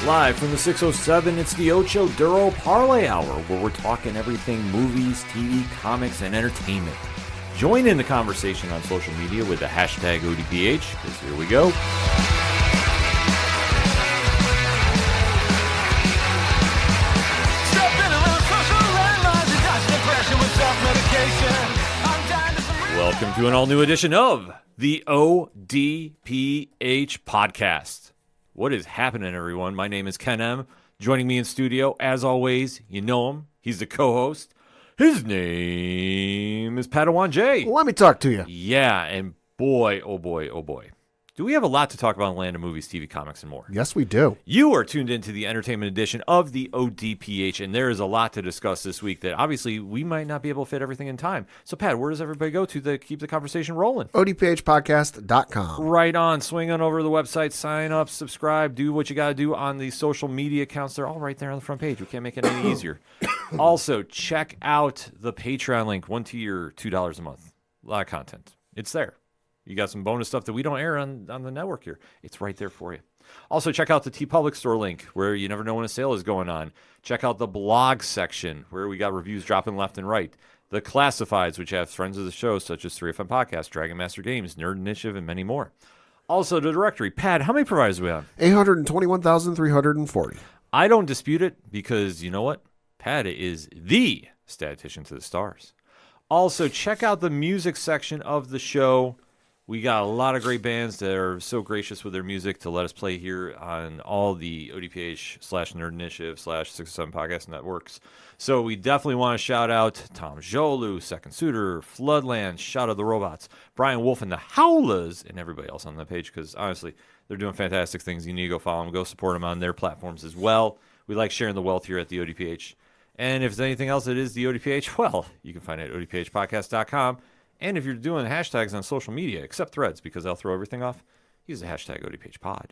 Live from the 607, it's the Ocho Duro Parlay Hour, where we're talking everything movies, TV, comics, and entertainment. Join in the conversation on social media with the hashtag ODPH, because here we go. Welcome to an all-new edition of the ODPH podcast. What is happening, everyone? My name is Ken M. Joining me in studio, as always, you know him. He's the co-host. His name is Padawan J. Let me talk to you. Yeah, and boy, oh boy, oh boy. Do we have a lot to talk about in the land of movies, TV, comics, and more? Yes, we do. You are tuned into the entertainment edition of the ODPH, and there is a lot to discuss this week that obviously we might not be able to fit everything in time. So, Pat, where does everybody go to keep the conversation rolling? ODPHpodcast.com. Right on. Swing on over to the website, sign up, subscribe, do what you got to do on the social media accounts. They're all right there on the front page. We can't make it any easier. Also, check out the Patreon link, 1 tier, $2 a month. A lot of content. It's there. You got some bonus stuff that we don't air on the network here. It's right there for you. Also, check out the TeePublic store link, where you never know when a sale is going on. Check out the blog section, where we got reviews dropping left and right. The classifieds, which have friends of the show, such as 3FM Podcast, Dragon Master Games, Nerd Initiative, and many more. Also, the directory. Pat, how many providers do we have? 821,340. I don't dispute it, because you know what? Pat is the statistician to the stars. Also, check out the music section of the show. We got a lot of great bands that are so gracious with their music to let us play here on all the ODPH/Nerd Initiative /607 podcast networks. So we definitely want to shout out Tom Jolu, Second Suitor, Floodland, Shout of the Robots, Brian Wolff and the Howlers, and everybody else on that page, because honestly, they're doing fantastic things. You need to go follow them, go support them on their platforms as well. We like sharing the wealth here at the ODPH. And if there's anything else that is the ODPH, well, you can find it at ODPHpodcast.com. And if you're doing hashtags on social media, except Threads, because they'll throw everything off, use the hashtag ODPHpod.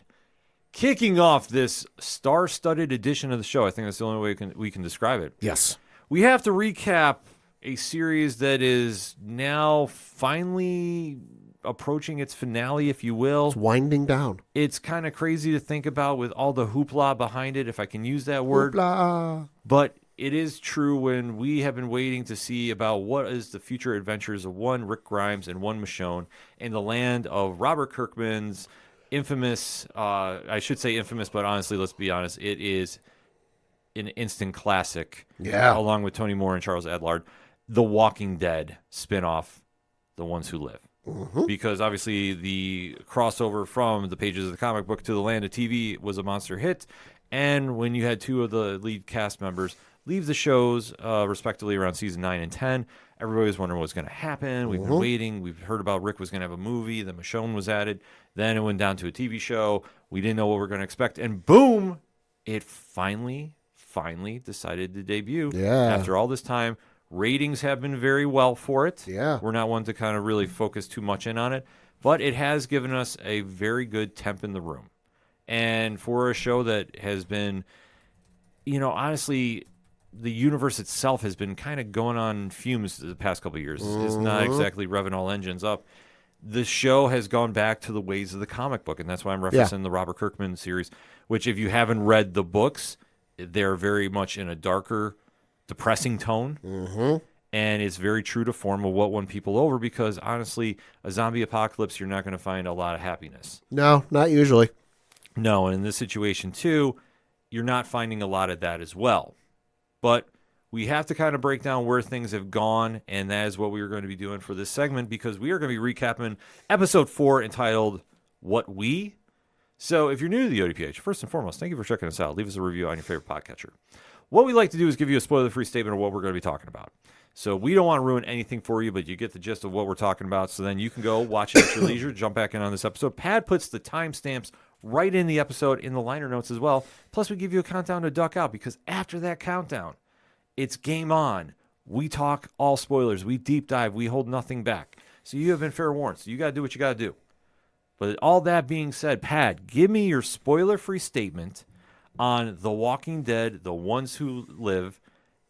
Kicking off this star-studded edition of the show, I think that's the only way we can describe it. Yes. We have to recap a series that is now finally approaching its finale, if you will. It's winding down. It's kind of crazy to think about with all the hoopla behind it, if I can use that word. Hoopla. But it is true when we have been waiting to see about what is the future adventures of one Rick Grimes and one Michonne in the land of Robert Kirkman's infamous, I should say infamous, but honestly, let's be honest, it is an instant classic. Yeah. Along with Tony Moore and Charles Adlard, The Walking Dead spinoff, The Ones Who Live. Mm-hmm. Because obviously the crossover from the pages of the comic book to the land of TV was a monster hit. And when you had two of the lead cast members leave the shows, respectively, around season 9 and 10. Everybody was wondering what's going to happen. We've been waiting. We've heard about Rick was going to have a movie. Then Michonne was added. Then it went down to a TV show. We didn't know what we were going to expect. And boom, it finally decided to debut. Yeah. After all this time, ratings have been very well for it. Yeah. We're not one to kind of really focus too much in on it. But it has given us a very good temp in the room. And for a show that has been, honestly, the universe itself has been kind of going on fumes the past couple of years. It's not exactly revving all engines up. The show has gone back to the ways of the comic book, and that's why I'm referencing the Robert Kirkman series, which if you haven't read the books, they're very much in a darker, depressing tone. Mm-hmm. And it's very true to form of what won people over, because honestly, a zombie apocalypse, you're not going to find a lot of happiness. No, not usually. No, and in this situation, too, you're not finding a lot of that as well. But we have to kind of break down where things have gone, and that is what we are going to be doing for this segment, because we are going to be recapping episode 4 entitled, What We? So if you're new to the ODPH, first and foremost, thank you for checking us out. Leave us a review on your favorite podcatcher. What we like to do is give you a spoiler-free statement of what we're going to be talking about. So we don't want to ruin anything for you, but you get the gist of what we're talking about, so then you can go watch it at your leisure, jump back in on this episode. Pat puts the timestamps right in the episode in the liner notes as well. Plus, we give you a countdown to duck out, because after that countdown, it's game on. We talk all spoilers. We deep dive. We hold nothing back. So you have been fair warned. So you got to do what you got to do. But all that being said, Pat, give me your spoiler-free statement on The Walking Dead, The Ones Who Live,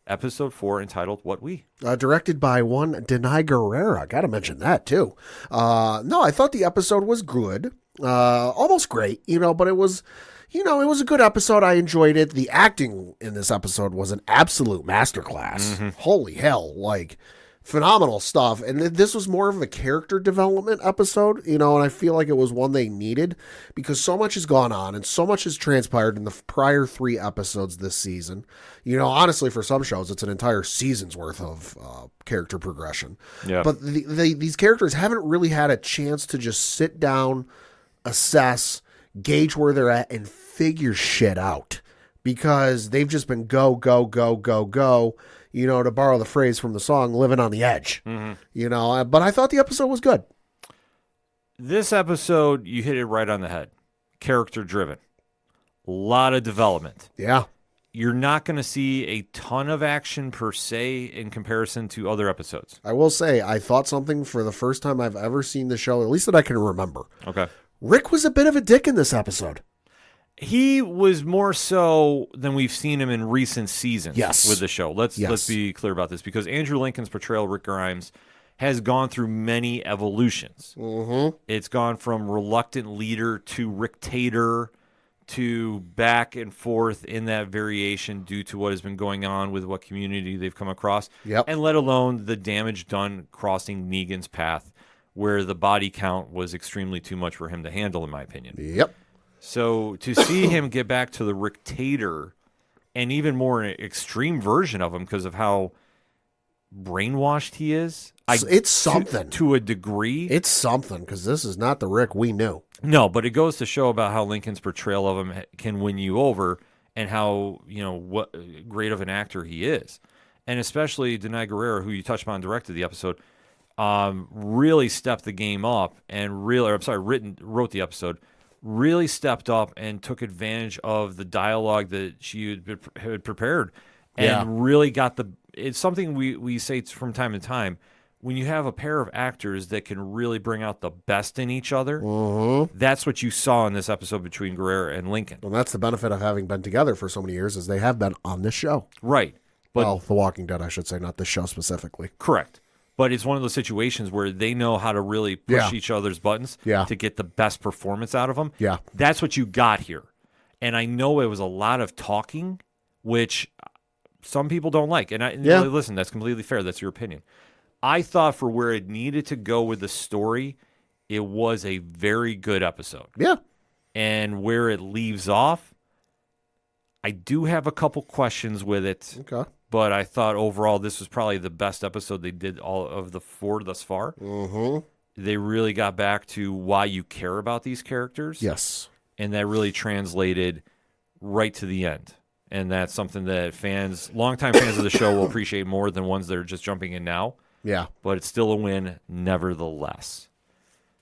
Episode 4, entitled What We? Directed by one Denai Guerrera. Got to mention that, too. No, I thought the episode was good. Almost great, but it was, You know, it was a good episode. I enjoyed it. The acting in this episode was an absolute masterclass. Mm-hmm. Holy hell. Like, phenomenal stuff. And this was more of a character development episode, you know, and I feel like it was one they needed because so much has gone on and so much has transpired in the prior 3 episodes this season. You know, honestly, for some shows, it's an entire season's worth of character progression. Yeah. But these characters haven't really had a chance to just sit down, assess, gauge where they're at, and figure shit out because they've just been go, go, go, go, go, you know, to borrow the phrase from the song, living on the edge, you know, but I thought the episode was good. This episode, you hit it right on the head. Character driven. A lot of development. Yeah. You're not going to see a ton of action per se in comparison to other episodes. I will say, I thought something for the first time I've ever seen the show, at least that I can remember. Okay. Rick was a bit of a dick in this episode. He was more so than we've seen him in recent seasons Yes. with the show. Let's be clear about this because Andrew Lincoln's portrayal of Rick Grimes has gone through many evolutions. Mm-hmm. It's gone from reluctant leader to Rictator to back and forth in that variation due to what has been going on with what community they've come across. Yep. And let alone the damage done crossing Negan's path where the body count was extremely too much for him to handle, in my opinion. Yep. So to see him get back to the Rictator and even more an extreme version of him because of how brainwashed he is. It's something. To a degree. It's something because this is not the Rick we knew. No, but it goes to show about how Lincoln's portrayal of him can win you over and how, you know, what great of an actor he is. And especially Denai Guerrero, who you touched upon directed the episode, really stepped the game up and wrote the episode, really stepped up and took advantage of the dialogue that she had prepared and really got it's something we say from time to time. When you have a pair of actors that can really bring out the best in each other, that's what you saw in this episode between Guerrero and Lincoln. Well, that's the benefit of having been together for so many years is they have been on this show. Right. But, well, The Walking Dead, I should say, not this show specifically. Correct. But it's one of those situations where they know how to really push each other's buttons to get the best performance out of them. Yeah. That's what you got here. And I know it was a lot of talking, which some people don't like. And listen, that's completely fair. That's your opinion. I thought for where it needed to go with the story, it was a very good episode. Yeah. And where it leaves off, I do have a couple questions with it. Okay. But I thought overall this was probably the best episode they did all of the 4 thus far. Mm-hmm. They really got back to why you care about these characters. Yes. And that really translated right to the end. And that's something that longtime fans of the show will appreciate more than ones that are just jumping in now. Yeah. But it's still a win nevertheless.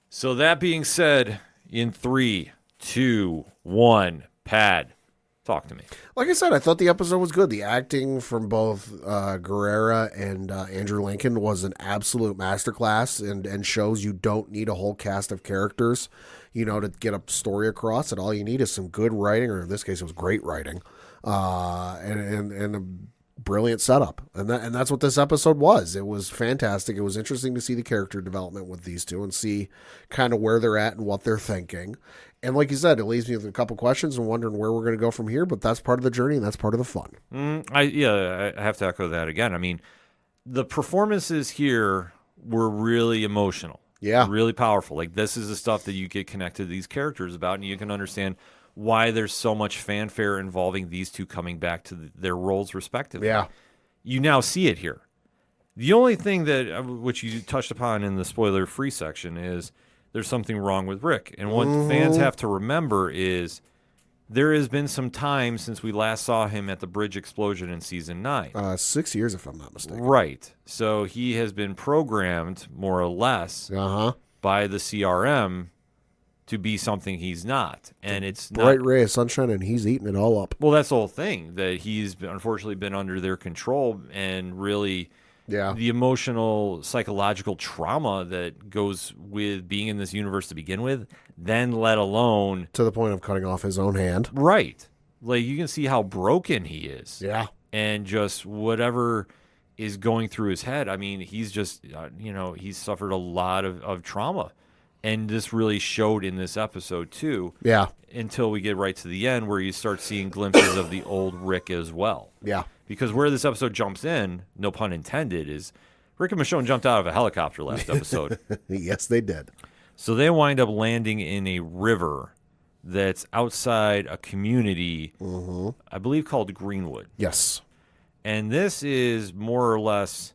So that being said, in 3, 2, 1, Pad. Talk to me. Like I said, I thought the episode was good. The acting from both Guerrera and Andrew Lincoln was an absolute masterclass and shows you don't need a whole cast of characters, you know, to get a story across. And all you need is some good writing, or in this case, it was great writing, and a brilliant setup. And that's what this episode was. It was fantastic. It was interesting to see the character development with these two and see kind of where they're at and what they're thinking. And like you said, it leaves me with a couple questions and wondering where we're going to go from here, but that's part of the journey and that's part of the fun. I have to echo that again. I mean, the performances here were really emotional. Yeah. Really powerful. Like, this is the stuff that you get connected to these characters about, and you can understand why there's so much fanfare involving these two coming back to their roles respectively. Yeah. You now see it here. The only thing that, which you touched upon in the spoiler-free section, is there's something wrong with Rick. And what fans have to remember is there has been some time since we last saw him at the bridge explosion in Season 9. 6 years, if I'm not mistaken. Right. So he has been programmed, more or less, by the CRM to be something he's not. And it's bright ray of sunshine, and he's eating it all up. Well, that's the whole thing, that he's unfortunately been under their control, and really the emotional, psychological trauma that goes with being in this universe to begin with, then let alone to the point of cutting off his own hand. Right. Like, you can see how broken he is. Yeah. And just whatever is going through his head. I mean, he's just, he's suffered a lot of trauma. And this really showed in this episode, too. Yeah. Until we get right to the end where you start seeing glimpses of the old Rick as well. Yeah. Because where this episode jumps in, no pun intended, is Rick and Michonne jumped out of a helicopter last episode. Yes, they did. So they wind up landing in a river that's outside a community, I believe called Greenwood. Yes. And this is more or less,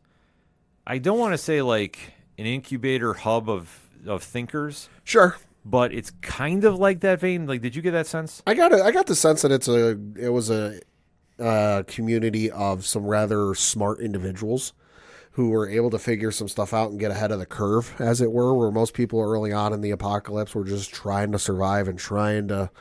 I don't want to say like an incubator hub of thinkers. Sure. But it's kind of like that vein. Like, did you get that sense? I got the sense that it was a community of some rather smart individuals who were able to figure some stuff out and get ahead of the curve, as it were, where most people early on in the apocalypse were just trying to survive and trying to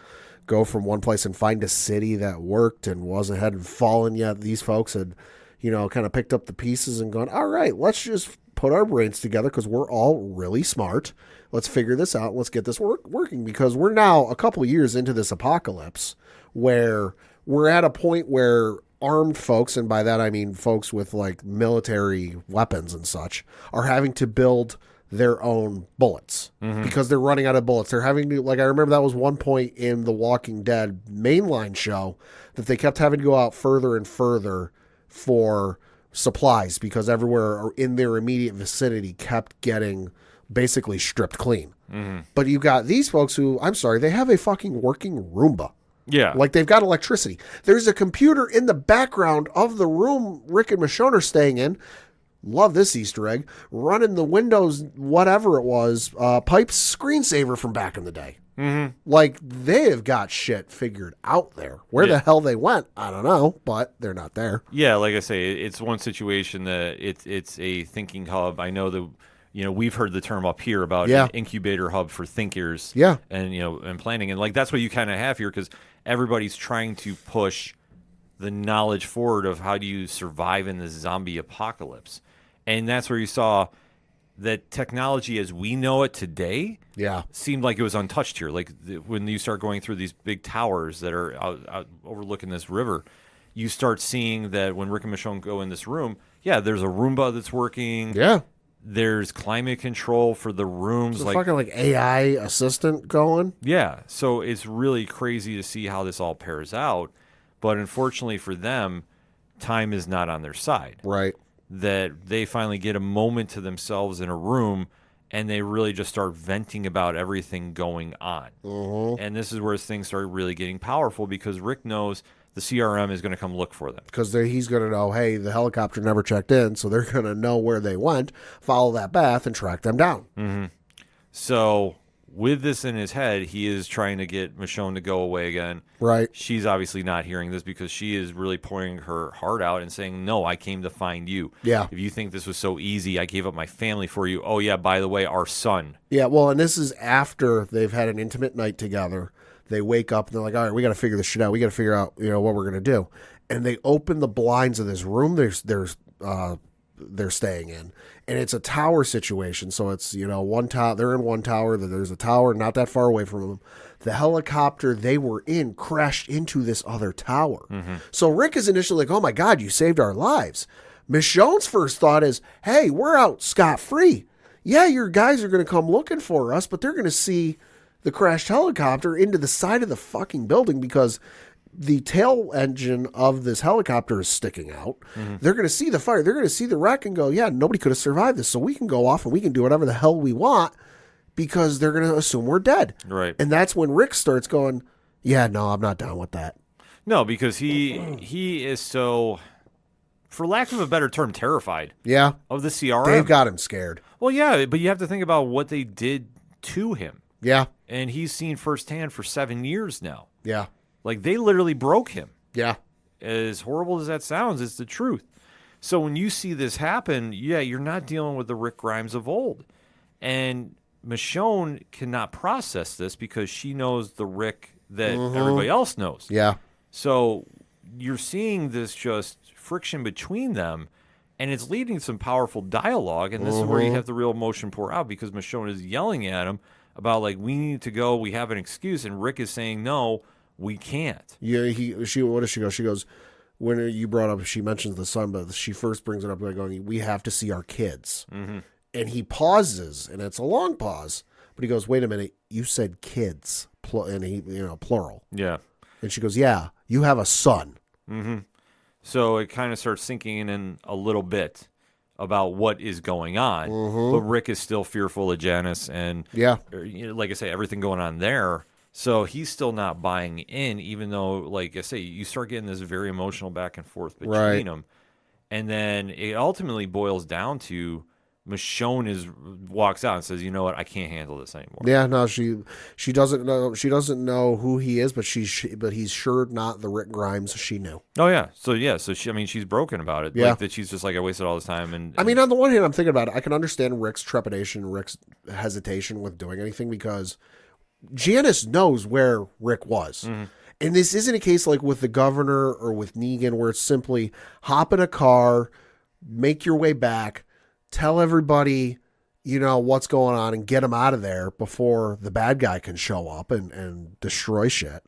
go from one place and find a city that worked and hadn't fallen yet. These folks had, kind of picked up the pieces and gone, all right, let's just put our brains together because we're all really smart. Let's figure this out. Let's get this working, because we're now a couple years into this apocalypse where we're at a point where armed folks, and by that I mean folks with like military weapons and such, are having to build their own bullets because they're running out of bullets. They're having to, like, I remember that was one point in the Walking Dead mainline show that they kept having to go out further and further for supplies because everywhere in their immediate vicinity kept getting basically stripped clean. But you got these folks who, I'm sorry, they have a fucking working Roomba. Yeah. Like, they've got electricity. There's a computer in the background of the room Rick and Michonne are staying in. Love this Easter egg. Running the Windows, whatever it was, Pipe's screensaver from back in the day. Like, they have got shit figured out there. Where the hell they went, I don't know, but they're not there. Yeah, like I say, it's one situation that it's a thinking hub. I know that, we've heard the term up here about an incubator hub for thinkers. Yeah. And, and planning. And, like, that's what you kind of have here, because everybody's trying to push the knowledge forward of how do you survive in this zombie apocalypse. And that's where you saw that technology as we know it today seemed like it was untouched here. Like, when you start going through these big towers that are out overlooking this river, you start seeing that when Rick and Michonne go in this room, there's a Roomba that's working. Yeah. There's climate control for the rooms. There's fucking like AI assistant going. Yeah. So it's really crazy to see how this all pairs out. But unfortunately for them, time is not on their side. Right. That they finally get a moment to themselves in a room and they really just start venting about everything going on. And this is where things start really getting powerful, because Rick knows the CRM is going to come look for them. Because he's going to know, hey, the helicopter never checked in, so they're going to know where they went, follow that path, and track them down. So with this in his head, he is trying to get Michonne to go away again. Right. She's obviously not hearing this because she is really pouring her heart out and saying, no, I came to find you. Yeah. If you think this was so easy, I gave up my family for you. Oh, yeah, by the way, our son. Yeah, well, and this is after they've had an intimate night together. They wake up and they're like, all right, we got to figure this shit out. We got to figure out, what we're going to do. And they open the blinds of this room they're staying in. And it's a tower situation. So it's, one tower, they're in one tower, there's a tower not that far away from them. The helicopter they were in crashed into this other tower. So Rick is initially like, oh my God, you saved our lives. Michonne's first thought is, hey, we're out scot-free. Yeah, your guys are going to come looking for us, but they're going to see the crashed helicopter into the side of the fucking building because the tail engine of this helicopter is sticking out. They're going to see the fire. They're going to see the wreck and go, yeah, nobody could have survived this. So we can go off and we can do whatever the hell we want because they're going to assume we're dead. Right. And that's when Rick starts going, yeah, no, I'm not down with that. No, because he is so, for lack of a better term, terrified. Yeah. Of the CRM. They've got him scared. Well, yeah, but you have to think about what they did to him. Yeah. And he's seen firsthand for 7 years now. Yeah. Like, they literally broke him. Yeah. As horrible as that sounds, it's the truth. So when you see this happen, you're not dealing with the Rick Grimes of old. And Michonne cannot process this because she knows the Rick that everybody else knows. Yeah. So you're seeing this just friction between them, and it's leading to some powerful dialogue, and this is where you have the real emotion pour out because Michonne is yelling at him about, like, we need to go, we have an excuse, and Rick is saying, no, we can't. Yeah, what does she go? She goes, when you brought up, she mentions the son, but she first brings it up by going, we have to see our kids. And he pauses, and it's a long pause, But he goes, wait a minute, you said kids, and he, plural. Yeah. And she goes, yeah, you have a son. Mm-hmm. So it kind of starts sinking in a little bit about what is going on. But Rick is still fearful of Janice and, like I say, everything going on there. So he's still not buying in, even though, like I say, you start getting this very emotional back and forth between them. And then it ultimately boils down to Michonne walks out and says, "You know what? I can't handle this anymore." Yeah, no, she doesn't know. She doesn't know who he is, but he's sure not the Rick Grimes she knew. Oh yeah, so she's broken about it. Yeah, like that she's just like, I wasted all this time. And I mean, on the one hand, I'm thinking about it. I can understand Rick's trepidation, Rick's hesitation with doing anything because Janice knows where Rick was. And this isn't a case like with the governor or with Negan where it's simply hop in a car, make your way back, tell everybody, what's going on and get them out of there before the bad guy can show up and destroy shit.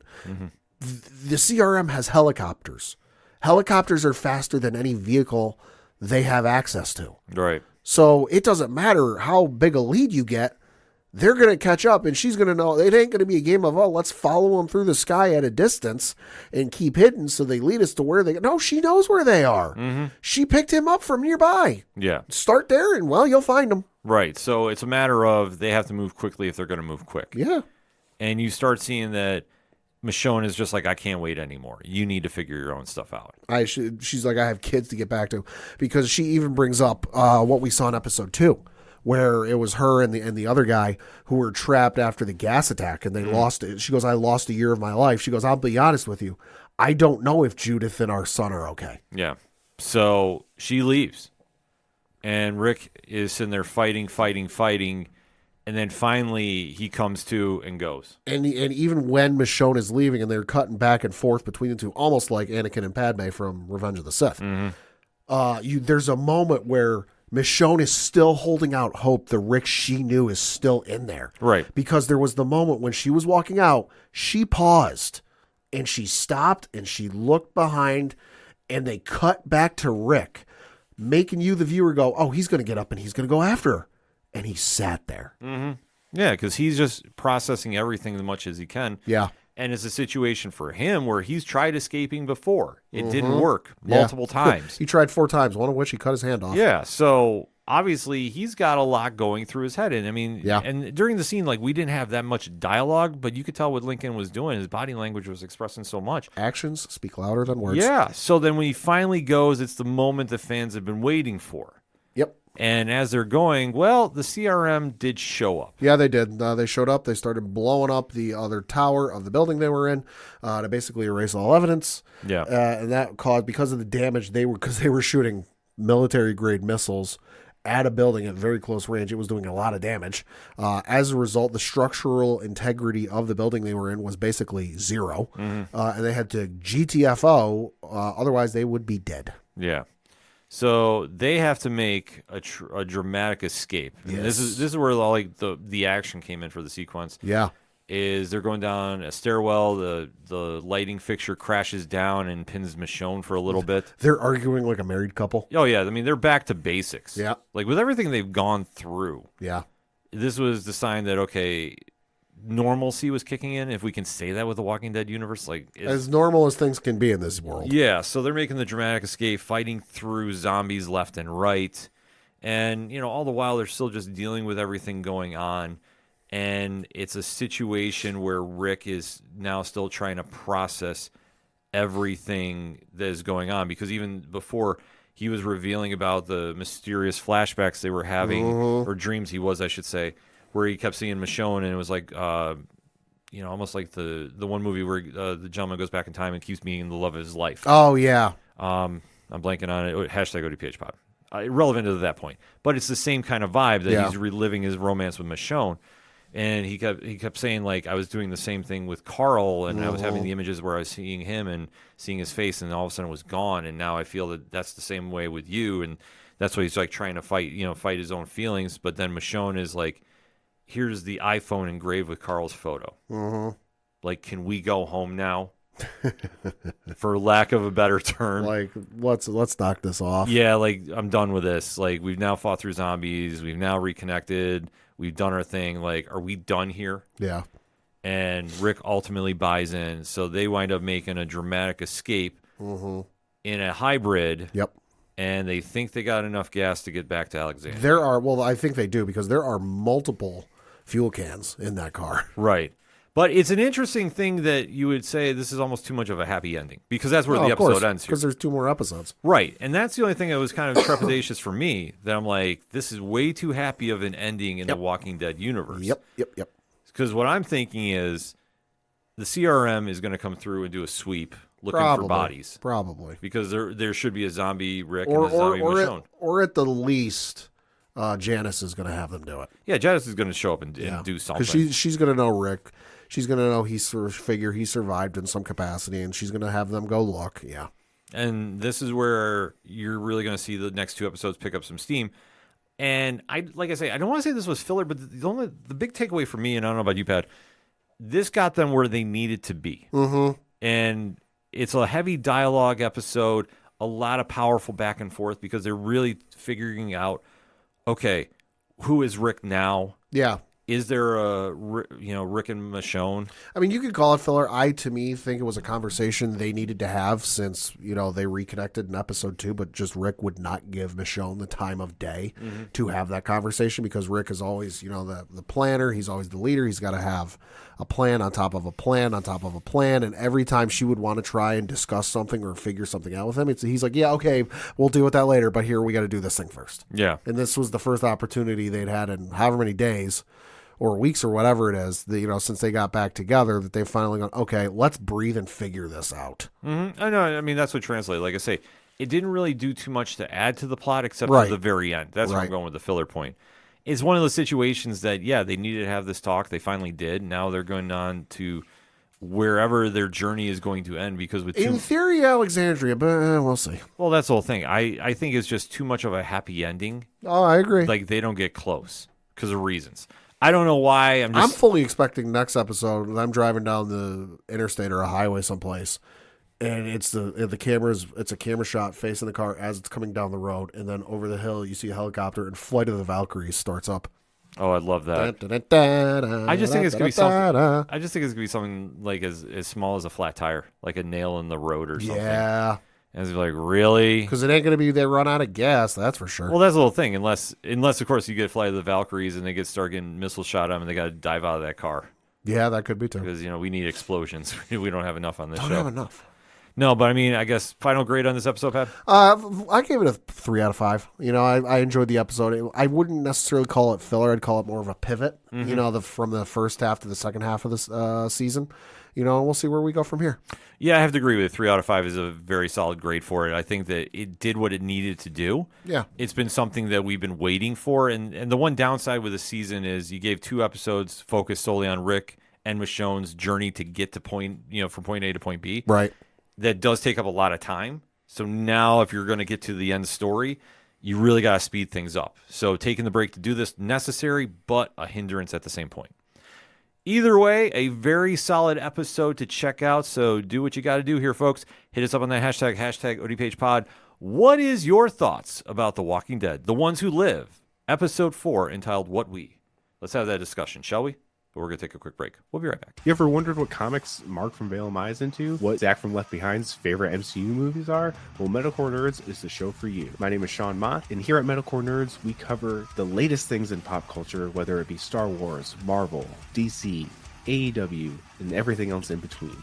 The CRM has helicopters. Helicopters are faster than any vehicle they have access to. Right. So it doesn't matter how big a lead you get. They're going to catch up, and she's going to know it ain't going to be a game of, let's follow them through the sky at a distance and keep hidden so they lead us to where they go. No, she knows where they are. She picked him up from nearby. Yeah. Start there, and, you'll find them. Right. So it's a matter of they have to move quickly if they're going to move quick. Yeah. And you start seeing that Michonne is just like, I can't wait anymore. You need to figure your own stuff out. She's like, I have kids to get back to. Because she even brings up what we saw in episode 2. Where it was her and the other guy who were trapped after the gas attack and they lost it. She goes, I lost a year of my life. She goes, I'll be honest with you. I don't know if Judith and our son are okay. Yeah. So she leaves. And Rick is sitting there fighting. And then finally he comes to and goes. And even when Michonne is leaving and they're cutting back and forth between the two, almost like Anakin and Padme from Revenge of the Sith, there's a moment where Michonne is still holding out hope the Rick she knew is still in there. Right. Because there was the moment when she was walking out, she paused and she stopped and she looked behind and they cut back to Rick, making you, the viewer, go, oh, he's going to get up and he's going to go after her. And he sat there. Yeah, because he's just processing everything as much as he can. Yeah. And it's a situation for him where he's tried escaping before. It didn't work multiple times. He tried 4 times, one of which he cut his hand off. Yeah, so obviously he's got a lot going through his head. And I mean, and during the scene, we didn't have that much dialogue, but you could tell what Lincoln was doing. His body language was expressing so much. Actions speak louder than words. Yeah, so then when he finally goes, it's the moment the fans have been waiting for. Yep. And as they're going, the CRM did show up. Yeah, they did. They showed up. They started blowing up the other tower of the building they were in to basically erase all evidence. Yeah. And that caused, because of the damage, because they were shooting military-grade missiles at a building at very close range. It was doing a lot of damage. As a result, the structural integrity of the building they were in was basically zero. And they had to GTFO, otherwise they would be dead. Yeah. So they have to make a dramatic escape. And Yes. This is where the action came in for the sequence. Yeah. Is they're going down a stairwell, the lighting fixture crashes down and pins Michonne for a little bit. They're arguing like a married couple. Oh yeah, I mean they're back to basics. Yeah. With everything they've gone through. Yeah. This was the sign that normalcy was kicking in, if we can say that with the Walking Dead universe. As normal as things can be in this world. Yeah, so they're making the dramatic escape, fighting through zombies left and right. And, all the while they're still just dealing with everything going on. And it's a situation where Rick is now still trying to process everything that is going on. Because even before, he was revealing about the mysterious flashbacks they were having, or dreams I should say, where he kept seeing Michonne, and it was almost like the one movie where the gentleman goes back in time and keeps meeting the love of his life. Oh, yeah. I'm blanking on it. Hashtag ODPH pod. Irrelevant to that point. But it's the same kind of vibe that he's reliving his romance with Michonne. And he kept saying, I was doing the same thing with Carl, and I was having the images where I was seeing him and seeing his face, and all of a sudden it was gone. And now I feel that that's the same way with you. And that's why he's trying to fight his own feelings. But then Michonne is here's the iPhone engraved with Carl's photo. Can we go home now? For lack of a better term. Let's knock this off. Yeah, I'm done with this. We've now fought through zombies. We've now reconnected. We've done our thing. Like, are we done here? Yeah. And Rick ultimately buys in. So they wind up making a dramatic escape in a hybrid. Yep. And they think they got enough gas to get back to Alexandria. There are, well, I think they do, because there are multiple fuel cans in that car. Right. But it's an interesting thing that you would say this is almost too much of a happy ending, because that's where the episode ends here. Because there's 2 more episodes. Right. And that's the only thing that was kind of trepidatious for me, that I'm like, this is way too happy of an ending in the Walking Dead universe. Yep. Because what I'm thinking is the CRM is going to come through and do a sweep looking for bodies. Probably. Because there should be a zombie Rick and a zombie Michonne. Or at the least, Janice is going to have them do it. Yeah, Janice is going to show up and do something. Because she's going to know Rick. She's going to know he survived in some capacity, and she's going to have them go look. Yeah. And this is where you're really going to see the next 2 episodes pick up some steam. And like I say, I don't want to say this was filler, but the big takeaway for me, and I don't know about you, Pat, this got them where they needed to be. Mm-hmm. And it's a heavy dialogue episode, a lot of powerful back and forth, because they're really figuring out, okay, who is Rick now? Yeah. Is there a, Rick and Michonne? I mean, you could call it filler. To me, think it was a conversation they needed to have, since, they reconnected in episode 2, but just Rick would not give Michonne the time of day to have that conversation, because Rick is always, the planner. He's always the leader. He's got to have a plan on top of a plan on top of a plan. And every time she would want to try and discuss something or figure something out with him, he's like, yeah, okay, we'll deal with that later, but here we got to do this thing first. Yeah. And this was the first opportunity they'd had in however many days or weeks or whatever it is, that, since they got back together, that they've finally gone, okay, let's breathe and figure this out. Mm-hmm. I know. I mean, that's what translated. Like I say, it didn't really do too much to add to the plot except for the very end. That's where I'm going with the filler point. It's one of those situations that, they needed to have this talk. They finally did. Now they're going on to wherever their journey is going to end, because in theory, Alexandria, but we'll see. Well, that's the whole thing. I think it's just too much of a happy ending. Oh, I agree. Like, they don't get close because of reasons. I don't know why. I'm fully expecting next episode, I'm driving down the interstate or a highway someplace, and it's a camera shot facing the car as it's coming down the road, and then over the hill you see a helicopter, and Flight of the Valkyries starts up. Oh, I love that. I just think it's gonna be something. I just think it's gonna be something like as small as a flat tire, like a nail in the road or something. Yeah. And it's like, really? Because it ain't going to be they run out of gas, that's for sure. Well, that's the whole thing. Unless of course, you get Flight of the Valkyries and they start getting missile shot at them and they got to dive out of that car. Yeah, that could be too. Because, we need explosions. We don't have enough on this show. Don't have enough. No, but I mean, I guess final grade on this episode, Pat? I gave it a 3 out of 5. I enjoyed the episode. I wouldn't necessarily call it filler. I'd call it more of a pivot, from the first half to the second half of this season. We'll see where we go from here. Yeah, I have to agree with it. 3 out of 5 is a very solid grade for it. I think that it did what it needed to do. Yeah. It's been something that we've been waiting for. And the one downside with the season is you gave 2 episodes focused solely on Rick and Michonne's journey to get to from point A to point B. Right. That does take up a lot of time. So now if you're going to get to the end story, you really got to speed things up. So taking the break to do this, necessary, but a hindrance at the same point. Either way, a very solid episode to check out. So do what you got to do here, folks. Hit us up on that hashtag ODPH pod. What is your thoughts about The Walking Dead? The Ones Who Live, episode 4, entitled What We? Let's have that discussion, shall we? But we're going to take a quick break. We'll be right back. You ever wondered what comics Mark from Vale Mai is into? What Zach from Left Behind's favorite MCU movies are? Well, Metalcore Nerds is the show for you. My name is Sean Mott, and here at Metalcore Nerds, we cover the latest things in pop culture, whether it be Star Wars, Marvel, DC, AEW, and everything else in between.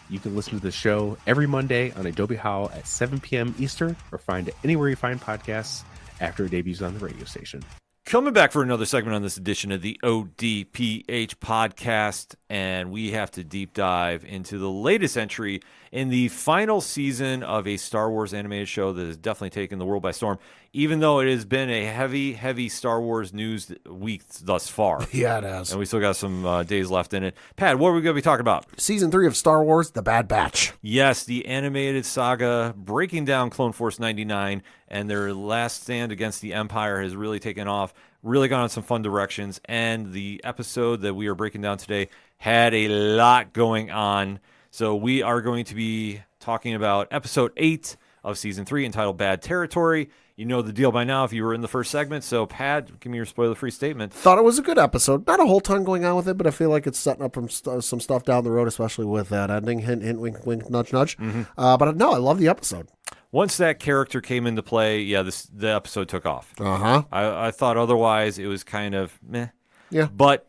You can listen to the show every Monday on Adobe Howl at 7 p.m. Eastern, or find it anywhere you find podcasts after it debuts on the radio station. Coming back for another segment on this edition of the ODPH podcast, and we have to deep dive into the latest entry in the final season of a Star Wars animated show that has definitely taken the world by storm, even though it has been a heavy Star Wars news week thus far. Yeah, it has. And we still got some days left in it. Pat, what are we going to be talking about? Season 3 of Star Wars, The Bad Batch. Yes, the animated saga breaking down Clone Force 99, and their last stand against the Empire has really taken off, really gone in some fun directions, and the episode that we are breaking down today had a lot going on. So we are going to be talking about episode 8, of Season 3, entitled Bad Territory. You know the deal by now if you were in the first segment. So, Pat, give me your spoiler-free statement. Thought it was a good episode. Not a whole ton going on with it, but I feel like it's setting up some stuff down the road, especially with that ending. Hint, hint, wink, wink, nudge, nudge. But no, I love the episode. Once that character came into play, the episode took off. I thought otherwise it was kind of meh. Yeah. But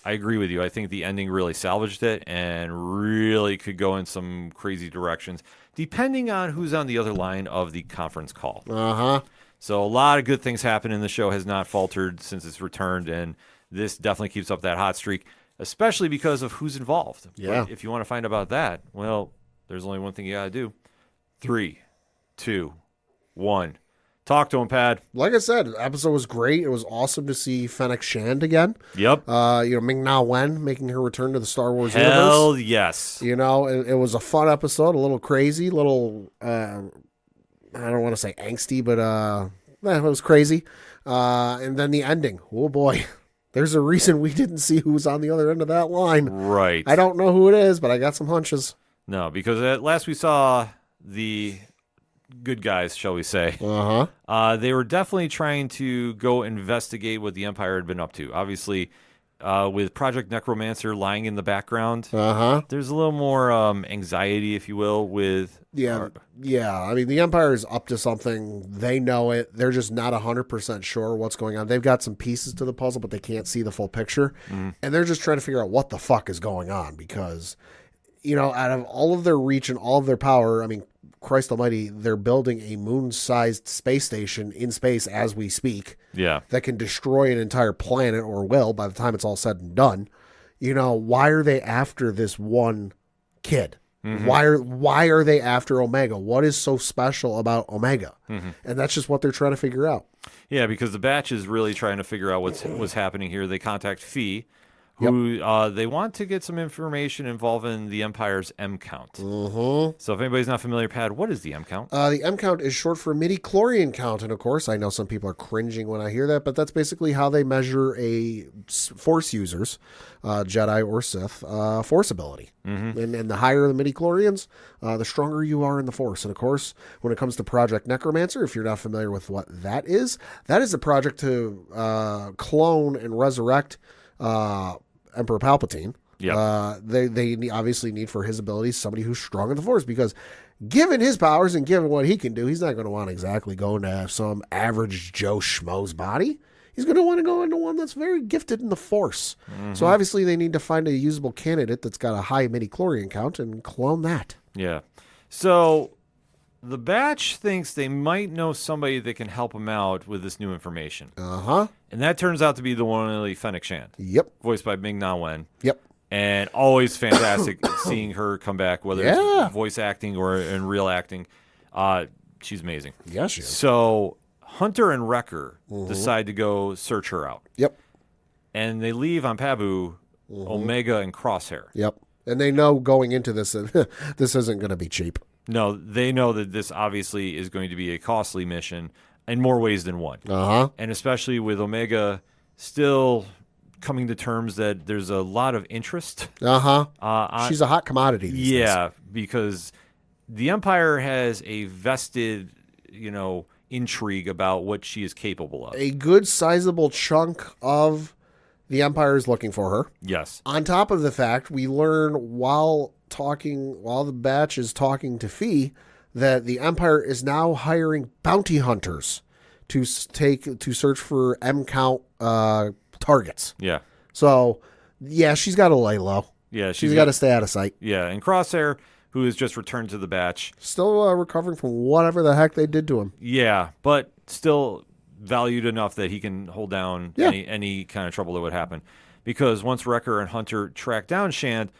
I agree with you. I think the ending really salvaged it and really could go in some crazy directions, depending on who's on the other line of the conference call. So a lot of good things happen, and the show has not faltered since it's returned, and this definitely keeps up that hot streak, especially because of who's involved. Yeah. But if you want to find about that, well, there's only one thing you got to do. 3, 2, 1. Talk to him, Pad. Like I said, the episode was great. It was awesome to see Fennec Shand again. Yep. Ming-Na Wen making her return to the Star Wars Hell universe. yes. It was a fun episode, a little crazy, a little, I don't want to say angsty, but it was crazy. And then the ending. Oh, boy. There's a reason we didn't see who was on the other end of that line. Right. I don't know who it is, but I got some hunches. No, because at last we saw the good guys, shall we say. They were definitely trying to go investigate what the Empire had been up to. Obviously, with Project Necromancer lying in the background, there's a little more anxiety, if you will, with... Yeah. I mean, the Empire is up to something. They know it. They're just not 100% sure what's going on. They've got some pieces to the puzzle, but they can't see the full picture. And they're just trying to figure out what the fuck is going on because, out of all of their reach and all of their power, I mean, Christ almighty, they're building a moon-sized space station in space as we speak. Yeah. That can destroy an entire planet, or will, by the time it's all said and done. Why are they after this one kid? Why are they after Omega? What is so special about Omega? And that's just what they're trying to figure out. Yeah, because the batch is really trying to figure out what's happening here. They contact Fee, who they want to get some information involving the Empire's M count. So if anybody's not familiar, Pat, what is the M count? The M count is short for midi-chlorian count, and of course, I know some people are cringing when I hear that, but that's basically how they measure a Force user's, Jedi or Sith, Force ability. And the higher the midi-chlorians, the stronger you are in the Force. And of course, when it comes to Project Necromancer, if you're not familiar with what that is a project to clone and resurrect Emperor Palpatine. They obviously need for his abilities somebody who's strong in the Force, because given his powers and given what he can do, he's not going to want to exactly go into some average Joe Schmo's body. He's going to want to go into one that's very gifted in the Force. So obviously they need to find a usable candidate that's got a high midi-chlorian count and clone that. Yeah. So the batch thinks they might know somebody that can help them out with this new information. And that turns out to be the one and only Fennec Shand. Yep. Voiced by Ming-Na Wen. Yep. And always fantastic seeing her come back, whether it's voice acting or in real acting. She's amazing. Yeah, she is. So Hunter and Wrecker decide to go search her out. Yep. And they leave on Pabu, Omega, and Crosshair. Yep. And they know going into this that this isn't going to be cheap. No, they know that this obviously is going to be a costly mission in more ways than one. And especially with Omega still coming to terms that there's a lot of interest. She's a hot commodity these days. Because the Empire has a vested, intrigue about what she is capable of. A good sizable chunk of the Empire is looking for her. Yes. On top of the fact, we learn while the batch is talking to Fee, that the Empire is now hiring bounty hunters to search for M count targets. Yeah. So, she's got to lay low. Yeah, she's got to stay out of sight. Yeah, and Crosshair, who has just returned to the batch, still recovering from whatever the heck they did to him. Yeah, but still valued enough that he can hold down any kind of trouble that would happen. Because once Wrecker and Hunter track down Shand,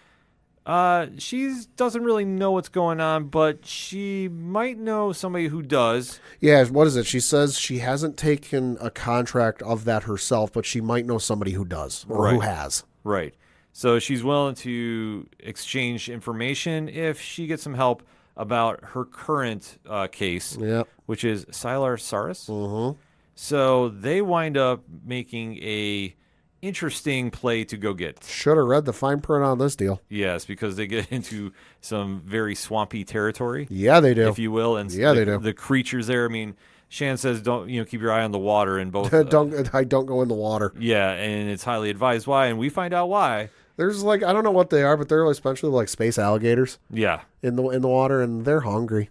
she doesn't really know what's going on, but she might know somebody who does. Yeah, what is it? She says she hasn't taken a contract of that herself, but she might know somebody who does, or who has. Right. So she's willing to exchange information if she gets some help about her current case, which is Sylar Saris. So they wind up making a interesting play to go get. Should have read the fine print on this deal. Yes, because they get into some very swampy territory. Yeah, they do. If you will. And Yeah, they do. The creatures there, I mean, Shan says don't keep your eye on the water and both I don't go in the water. yeah, and it's highly advised why, and we find out why. There's like, I don't know what they are, but they're essentially like space alligators Yeah. in the water, and they're hungry.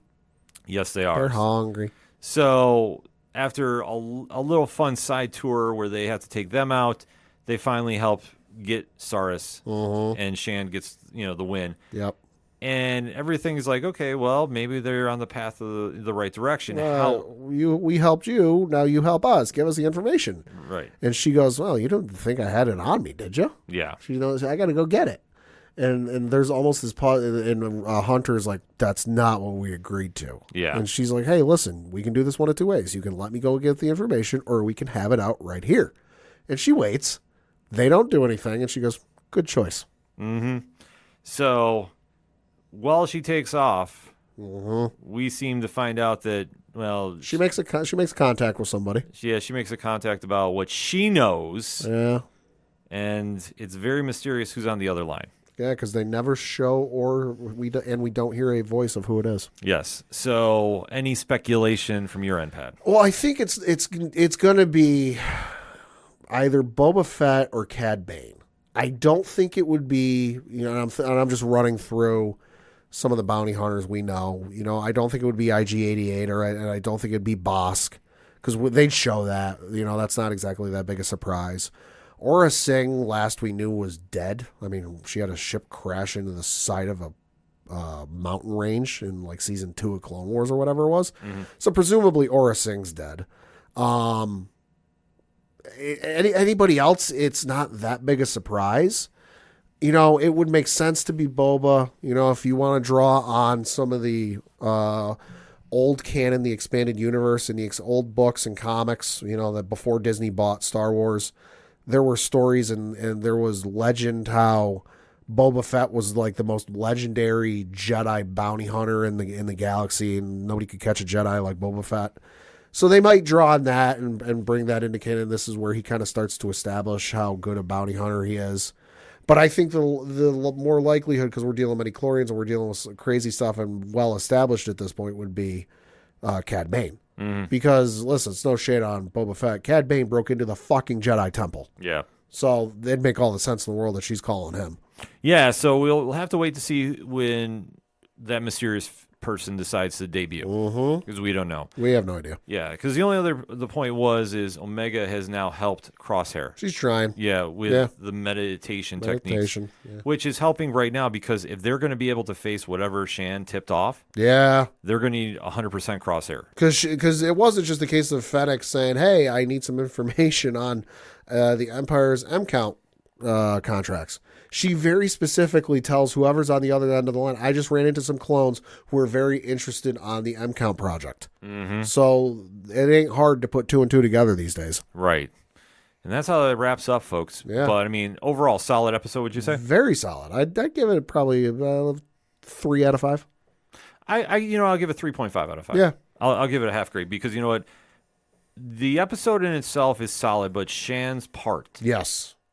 Yes, they are. They're hungry. So after a little fun side tour where they have to take them out, they finally help get Saris, and Shan gets the win. Yep. And everything's like, okay, well, maybe they're on the path of the right direction. We helped you, now you help us. Give us the information. Right. And she goes, well, you didn't think I had it on me, did you? Yeah. She knows I got to go get it. And there's almost this pause, and Hunter's like, that's not what we agreed to. Yeah. And she's like, hey, listen, we can do this one of two ways. You can let me go get the information, or we can have it out right here. And she waits. They don't do anything, and she goes, good choice. Mm-hmm. So while she takes off, we seem to find out that, well... She makes a contact with somebody. She makes a contact about what she knows. Yeah. And it's very mysterious who's on the other line. Yeah, because they never show we don't hear a voice of who it is. Yes. So any speculation from your end, Pat? Well, I think it's going to be either Boba Fett or Cad Bane. I don't think it would be, and I'm just running through some of the bounty hunters we know. I don't think it would be IG-88, and I don't think it'd be Bosk, because they'd show that. That's not exactly that big a surprise. Aura Singh, last we knew, was dead. I mean, she had a ship crash into the side of a mountain range in like season 2 of Clone Wars or whatever it was. Mm-hmm. So presumably Aura Singh's dead. Anybody else, it's not that big a surprise. It would make sense to be Boba. If you want to draw on some of the old canon, the expanded universe, and the old books and comics, that before Disney bought Star Wars, there were stories and there was legend how Boba Fett was like the most legendary Jedi bounty hunter in the galaxy, and nobody could catch a Jedi like Boba Fett. So they might draw on that and bring that into canon. This is where he kind of starts to establish how good a bounty hunter he is. But I think the more likelihood, because we're dealing with midichlorians and we're dealing with some crazy stuff and well established at this point, would be Cad Bane. Mm-hmm. Because, listen, it's no shade on Boba Fett. Cad Bane broke into the fucking Jedi Temple. Yeah. So it'd make all the sense in the world that she's calling him. Yeah, so we'll have to wait to see when that mysterious person decides to debut, because we don't know. We have no idea. Yeah, because the point is Omega has now helped Crosshair. She's trying. Yeah, with the meditation techniques, which is helping right now, because if they're going to be able to face whatever Shan tipped off, they're going to need 100% Crosshair. Because it wasn't just a case of Fennec saying, hey, I need some information on the Empire's M-Count contracts. She very specifically tells whoever's on the other end of the line, I just ran into some clones who are very interested on the M-Count project. Mm-hmm. So it ain't hard to put 2 and 2 together these days. Right. And that's how it wraps up, folks. Yeah. But, I mean, overall, solid episode, would you say? Very solid. I'd give it probably 3 out of 5. I'll give it 3.5 out of 5. Yeah. I'll give it a half grade, because you know what? The episode in itself is solid, but Shan's part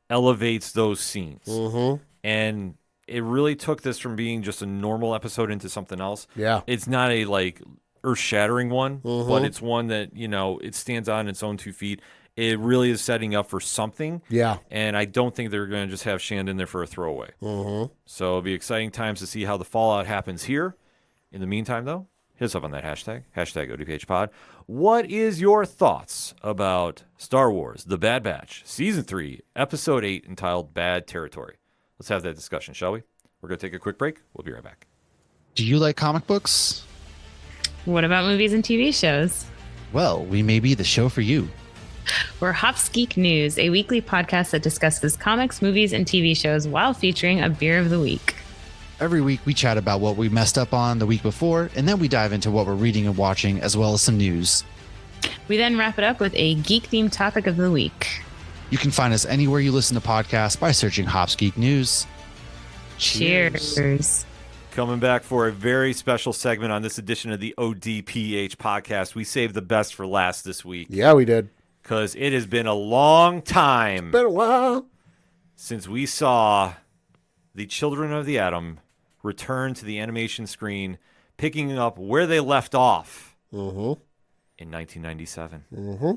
elevates those scenes. Mm-hmm. And it really took this from being just a normal episode into something else. Yeah. It's not a, earth-shattering one, but it's one that, it stands on its own 2 feet. It really is setting up for something. Yeah. And I don't think they're going to just have Shan in there for a throwaway. Mm-hmm. So it'll be exciting times to see how the fallout happens here. In the meantime, though, hit us up on that hashtag ODPHpod. What is your thoughts about Star Wars, The Bad Batch, Season 3, Episode 8, entitled Bad Territory? Let's have that discussion, shall we? We're going to take a quick break. We'll be right back. Do you like comic books? What about movies and TV shows? Well, we may be the show for you. We're Hops Geek News, a weekly podcast that discusses comics, movies, and TV shows while featuring a beer of the week. Every week, we chat about what we messed up on the week before, and then we dive into what we're reading and watching, as well as some news. We then wrap it up with a geek-themed topic of the week. You can find us anywhere you listen to podcasts by searching Hops Geek News. Cheers. Coming back for a very special segment on this edition of the ODPH podcast. We saved the best for last this week. Yeah, we did. because it has been a long time Been a while. since we saw the Children of the Atom return to the animation screen, picking up where they left off Mm-hmm. in 1997. Mm-hmm.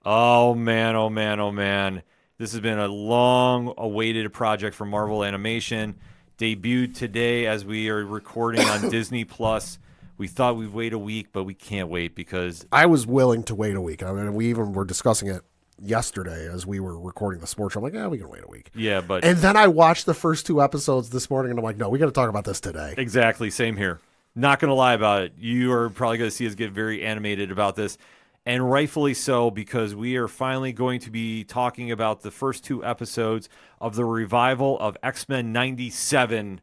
Oh, man, oh, man, oh, man. This has been a long-awaited project for Marvel Animation. Debuted today as we are recording on Disney+. We thought we'd wait a week, but we can't wait because... I was willing to wait a week. I mean, we even were discussing it yesterday as we were recording the sports show. I'm like, we can wait a week. Yeah, but... And then I watched the first 2 episodes this morning, and I'm like, no, we got to talk about this today. Exactly, same here. Not going to lie about it. You are probably going to see us get very animated about this, and rightfully so, because we are finally going to be talking about the first 2 episodes of the revival of X-Men 97,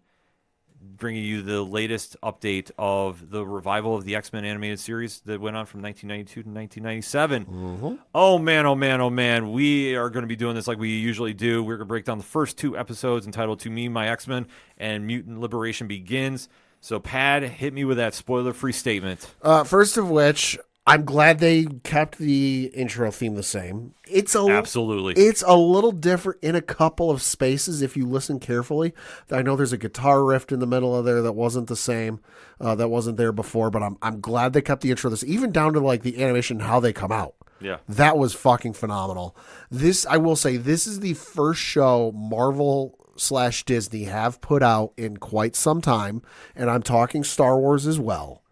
bringing you the latest update of the revival of the X-Men animated series that went on from 1992 to 1997. Mm-hmm. Oh, man, oh, man, oh, man. We are going to be doing this like we usually do. We're going to break down the first 2 episodes entitled To Me, My X-Men, and Mutant Liberation Begins. So, Pad, hit me with that spoiler-free statement. First of which, I'm glad they kept the intro theme the same. Absolutely. It's a little different in a couple of spaces if you listen carefully. I know there's a guitar riff in the middle of there that wasn't the same, that wasn't there before, but I'm glad they kept the intro this, even down to like the animation, how they come out. Yeah. That was fucking phenomenal. This, I will say, this is the first show Marvel/Disney have put out in quite some time, and I'm talking Star Wars as well,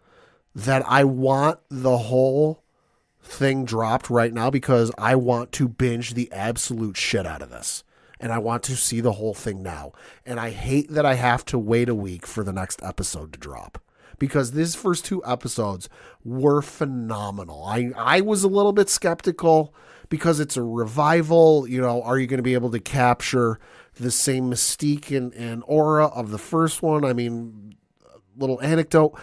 that I want the whole thing dropped right now because I want to binge the absolute shit out of this. And I want to see the whole thing now. And I hate that I have to wait a week for the next episode to drop, because these first 2 episodes were phenomenal. I was a little bit skeptical because it's a revival. You know, are you going to be able to capture the same mystique and aura of the first one? I mean, little anecdote.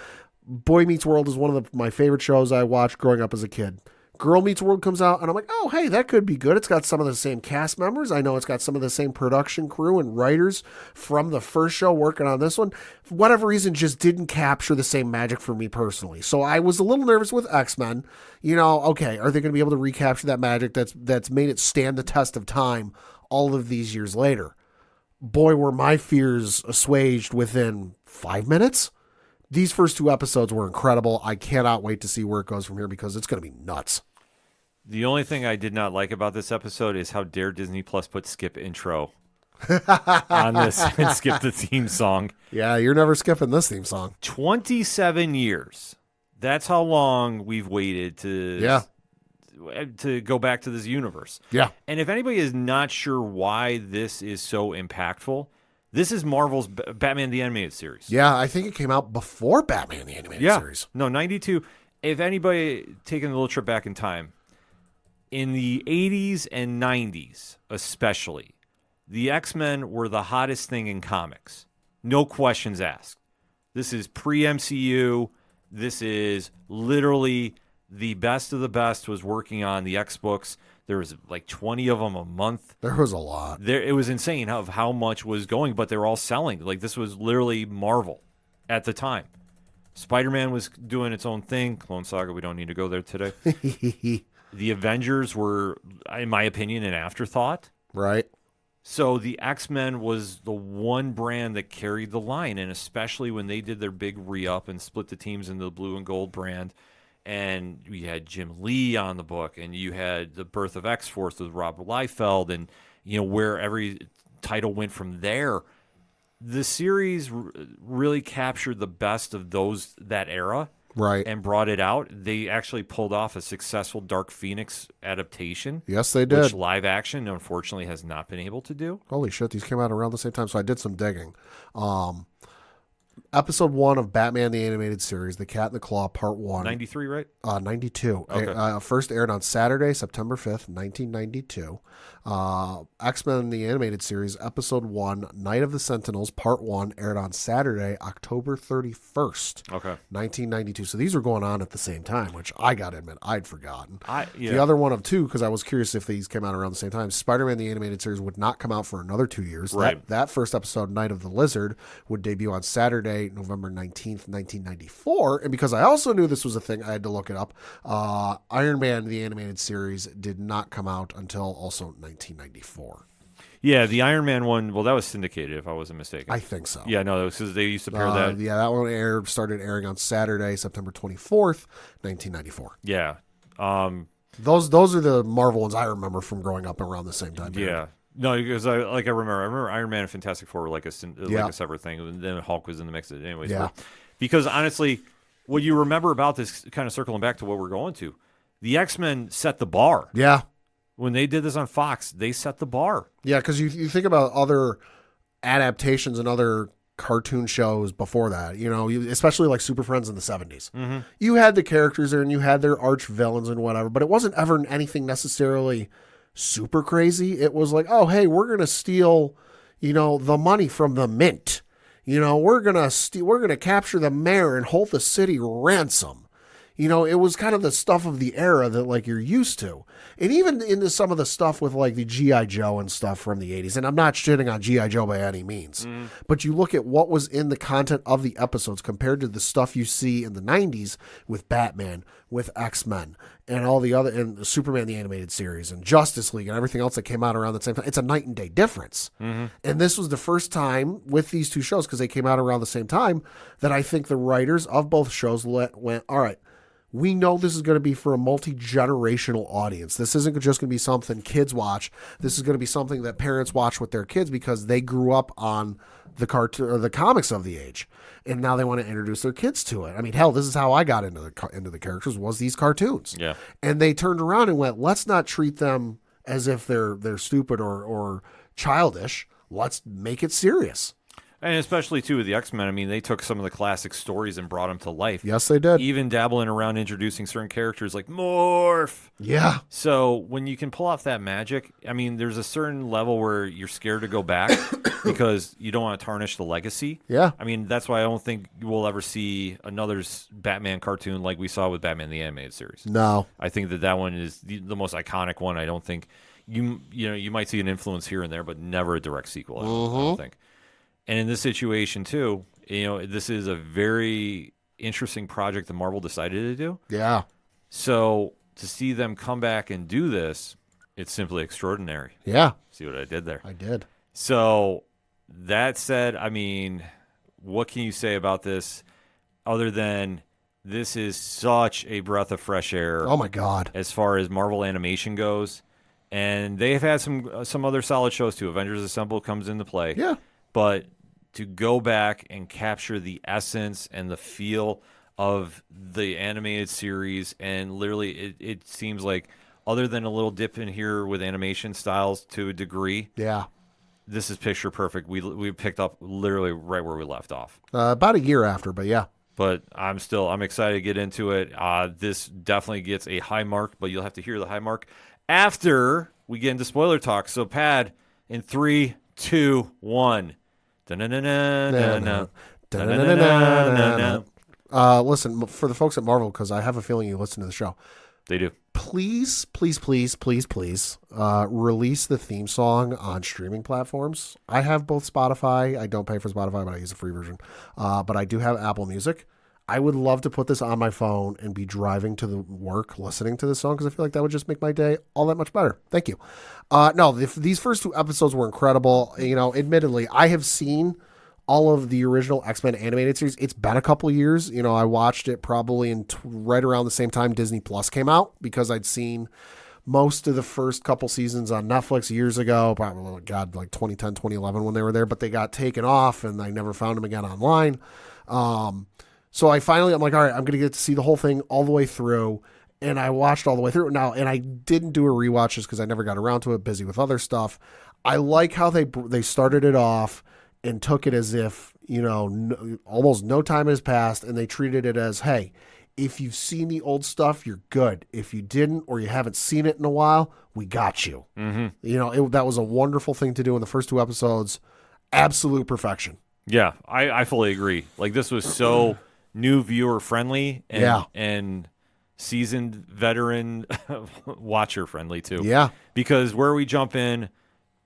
Boy Meets World is one of my favorite shows I watched growing up as a kid. Girl Meets World comes out, and I'm like, oh, hey, that could be good. It's got some of the same cast members. I know it's got some of the same production crew and writers from the first show working on this one. For whatever reason, just didn't capture the same magic for me personally. So I was a little nervous with X-Men. You know, okay, are they going to be able to recapture that magic that's made it stand the test of time all of these years later? Boy, were my fears assuaged within 5 minutes. These first 2 episodes were incredible. I cannot wait to see where it goes from here because it's going to be nuts. The only thing I did not like about this episode is how dare Disney Plus put skip intro on this and skip the theme song. Yeah, you're never skipping this theme song. 27 years. That's how long we've waited to go back to this universe. Yeah. And if anybody is not sure why this is so impactful, this is Marvel's Batman the Animated Series. Yeah, I think it came out before Batman the Animated Series. No, 92. If anybody taking a little trip back in time, in the 80s and 90s especially, the X-Men were the hottest thing in comics. No questions asked. This is pre-MCU. This is literally the best of the best was working on the X-books. There was like 20 of them a month. There was a lot. It was insane of how much was going, but they were all selling. Like, this was literally Marvel at the time. Spider-Man was doing its own thing. Clone Saga, we don't need to go there today. The Avengers were, in my opinion, an afterthought. Right. So the X-Men was the one brand that carried the line, and especially when they did their big re-up and split the teams into the blue and gold brand. And we had Jim Lee on the book, and you had the Birth of X-Force with Rob Liefeld, and where every title went from there. The series really captured the best of that era, right, and brought it out. They actually pulled off a successful Dark Phoenix adaptation. Yes, they did. Which live action, unfortunately, has not been able to do. Holy shit, these came out around the same time, so I did some digging. Episode 1 of Batman the Animated Series, The Cat and the Claw, Part 1. 93, right? 92. Okay. First aired on Saturday, September 5th, 1992. X-Men the Animated Series, Episode 1, Night of the Sentinels, Part 1, aired on Saturday, October 31st, Okay. 1992. So these were going on at the same time, which I got to admit, I'd forgotten. Yeah. The other one of 2, because I was curious if these came out around the same time, Spider-Man the Animated Series would not come out for another 2 years. Right. That first episode, Night of the Lizard, would debut on Saturday, Saturday, November 19th, 1994. And because I also knew this was a thing, I had to look it up. Iron Man, the animated series, did not come out until also 1994. Yeah, the Iron Man one, well, that was syndicated, if I wasn't mistaken. I think so. Yeah, no, because they used to pair that. Yeah, that one started airing on Saturday, September 24th, 1994. Yeah. Those are the Marvel ones I remember from growing up around the same time. Yeah. No, because I remember Iron Man and Fantastic Four were like a separate thing, and then Hulk was in the mix anyways. Yeah. Because honestly, what you remember about this, kind of circling back to what we're going to, the X-Men set the bar. Yeah. When they did this on Fox, they set the bar. Yeah, because you think about other adaptations and other cartoon shows before that, especially like Super Friends in the 70s. Mm-hmm. You had the characters there and you had their arch villains and whatever, but it wasn't ever anything necessarily super crazy. It was like, oh, hey, we're going to steal, the money from the mint. We're going to capture the mayor and hold the city ransom. It was kind of the stuff of the era that like you're used to. And even into some of the stuff with like the G.I. Joe and stuff from the 80s. And I'm not shitting on G.I. Joe by any means. But you look at what was in the content of the episodes compared to the stuff you see in the 90s with Batman, with X-Men, and all the other, and Superman the Animated Series, and Justice League, and everything else that came out around the same time. It's a night and day difference. And this was the first time with these two shows, because they came out around the same time, that I think the writers of both shows went, all right, we know this is going to be for a multi-generational audience. This isn't just going to be something kids watch. This is going to be something that parents watch with their kids because they grew up on the cartoon or the comics of the age, and now they want to introduce their kids to it. I mean, hell, this is how I got into the characters, was these cartoons. Yeah, and they turned around and went, let's not treat them as if they're stupid or childish. Let's make it serious. and especially too with the X-Men. I mean, they took some of the classic stories and brought them to life. Yes, they did. Even dabbling around introducing certain characters like Morph. Yeah. So when you can pull off that magic, I mean, there's a certain level where you're scared to go back because you don't want to tarnish the legacy. Yeah. I mean, that's why I don't think we'll ever see another Batman cartoon like we saw with Batman the Animated Series. No. I think that one is the most iconic one. I don't think you might see an influence here and there, but never a direct sequel. I don't think. And in this situation too, this is a very interesting project that Marvel decided to do. Yeah. So to see them come back and do this, it's simply extraordinary. Yeah. See what I did there? I did. So that said, I mean, what can you say about this other than this is such a breath of fresh air? Oh my God. As far as Marvel animation goes. And they've had some other solid shows too. Avengers Assemble comes into play. Yeah. But to go back and capture the essence and the feel of the animated series, and literally it seems like other than a little dip in here with animation styles to a degree, Yeah. this is picture perfect. We picked up literally right where we left off. About a year after, but yeah. But I'm excited to get into it. This definitely gets a high mark, but you'll have to hear the high mark after we get into spoiler talk. So, Pad, in 3, 2, 1. Listen, for the folks at Marvel, because I have a feeling you listen to the show. They do. Please, please, please, please, please release the theme song on streaming platforms. I have both Spotify. I don't pay for Spotify, but I use a free version. But I do have Apple Music. I would love to put this on my phone and be driving to the work listening to this song because I feel like that would just make my day all that much better. Thank you. These first 2 episodes were incredible. Admittedly, I have seen all of the original X-Men animated series. It's been a couple of years. I watched it probably right around the same time Disney Plus came out because I'd seen most of the first couple seasons on Netflix years ago, probably, like 2010, 2011 when they were there, but they got taken off and I never found them again online. So I'm like, all right, I'm going to get to see the whole thing all the way through. And I watched all the way through now, and I didn't do a rewatch just because I never got around to it, busy with other stuff. I like how they started it off and took it as if, almost no time has passed, and they treated it as, hey, if you've seen the old stuff, you're good. If you didn't, or you haven't seen it in a while, we got you. Mm-hmm. That was a wonderful thing to do in the first 2 episodes. Absolute perfection. Yeah, I fully agree. Like, this was so new viewer friendly and seasoned veteran watcher friendly too. Yeah. Because where we jump in,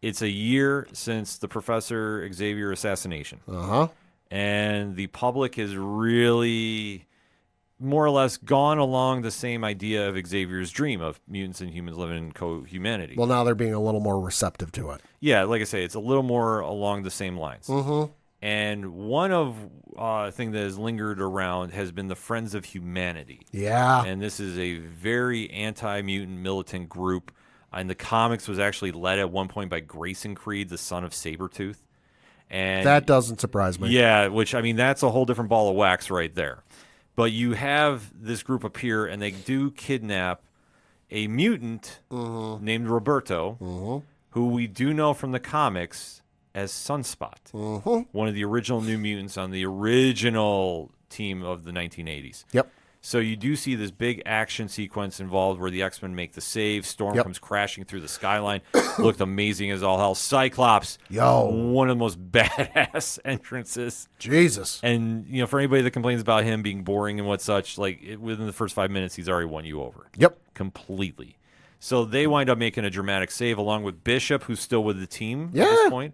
it's a year since the Professor Xavier assassination. Uh-huh. And the public has really more or less gone along the same idea of Xavier's dream of mutants and humans living in co-humanity. Well, now they're being a little more receptive to it. Yeah, like I say, it's a little more along the same lines. Mm-hmm. And one of thing that has lingered around has been the Friends of Humanity. Yeah. And this is a very anti-mutant militant group. In the comics was actually led at one point by Grayson Creed, the son of Sabretooth. And That doesn't surprise me. yeah, which, I mean, that's a whole different ball of wax right there. But you have this group appear, and they do kidnap a mutant named Roberto, who we do know from the comics as Sunspot, one of the original New Mutants on the original team of the 1980s. Yep. So you do see this big action sequence involved where the X-Men make the save. Storm comes crashing through the skyline. Looked amazing as all hell. Cyclops, one of the most badass entrances. Jesus. And, you know, for anybody that complains about him being boring and what such, like, within the first 5 minutes, he's already won you over. Yep. Completely. So they wind up making a dramatic save along with Bishop, who's still with the team at Yeah. this point.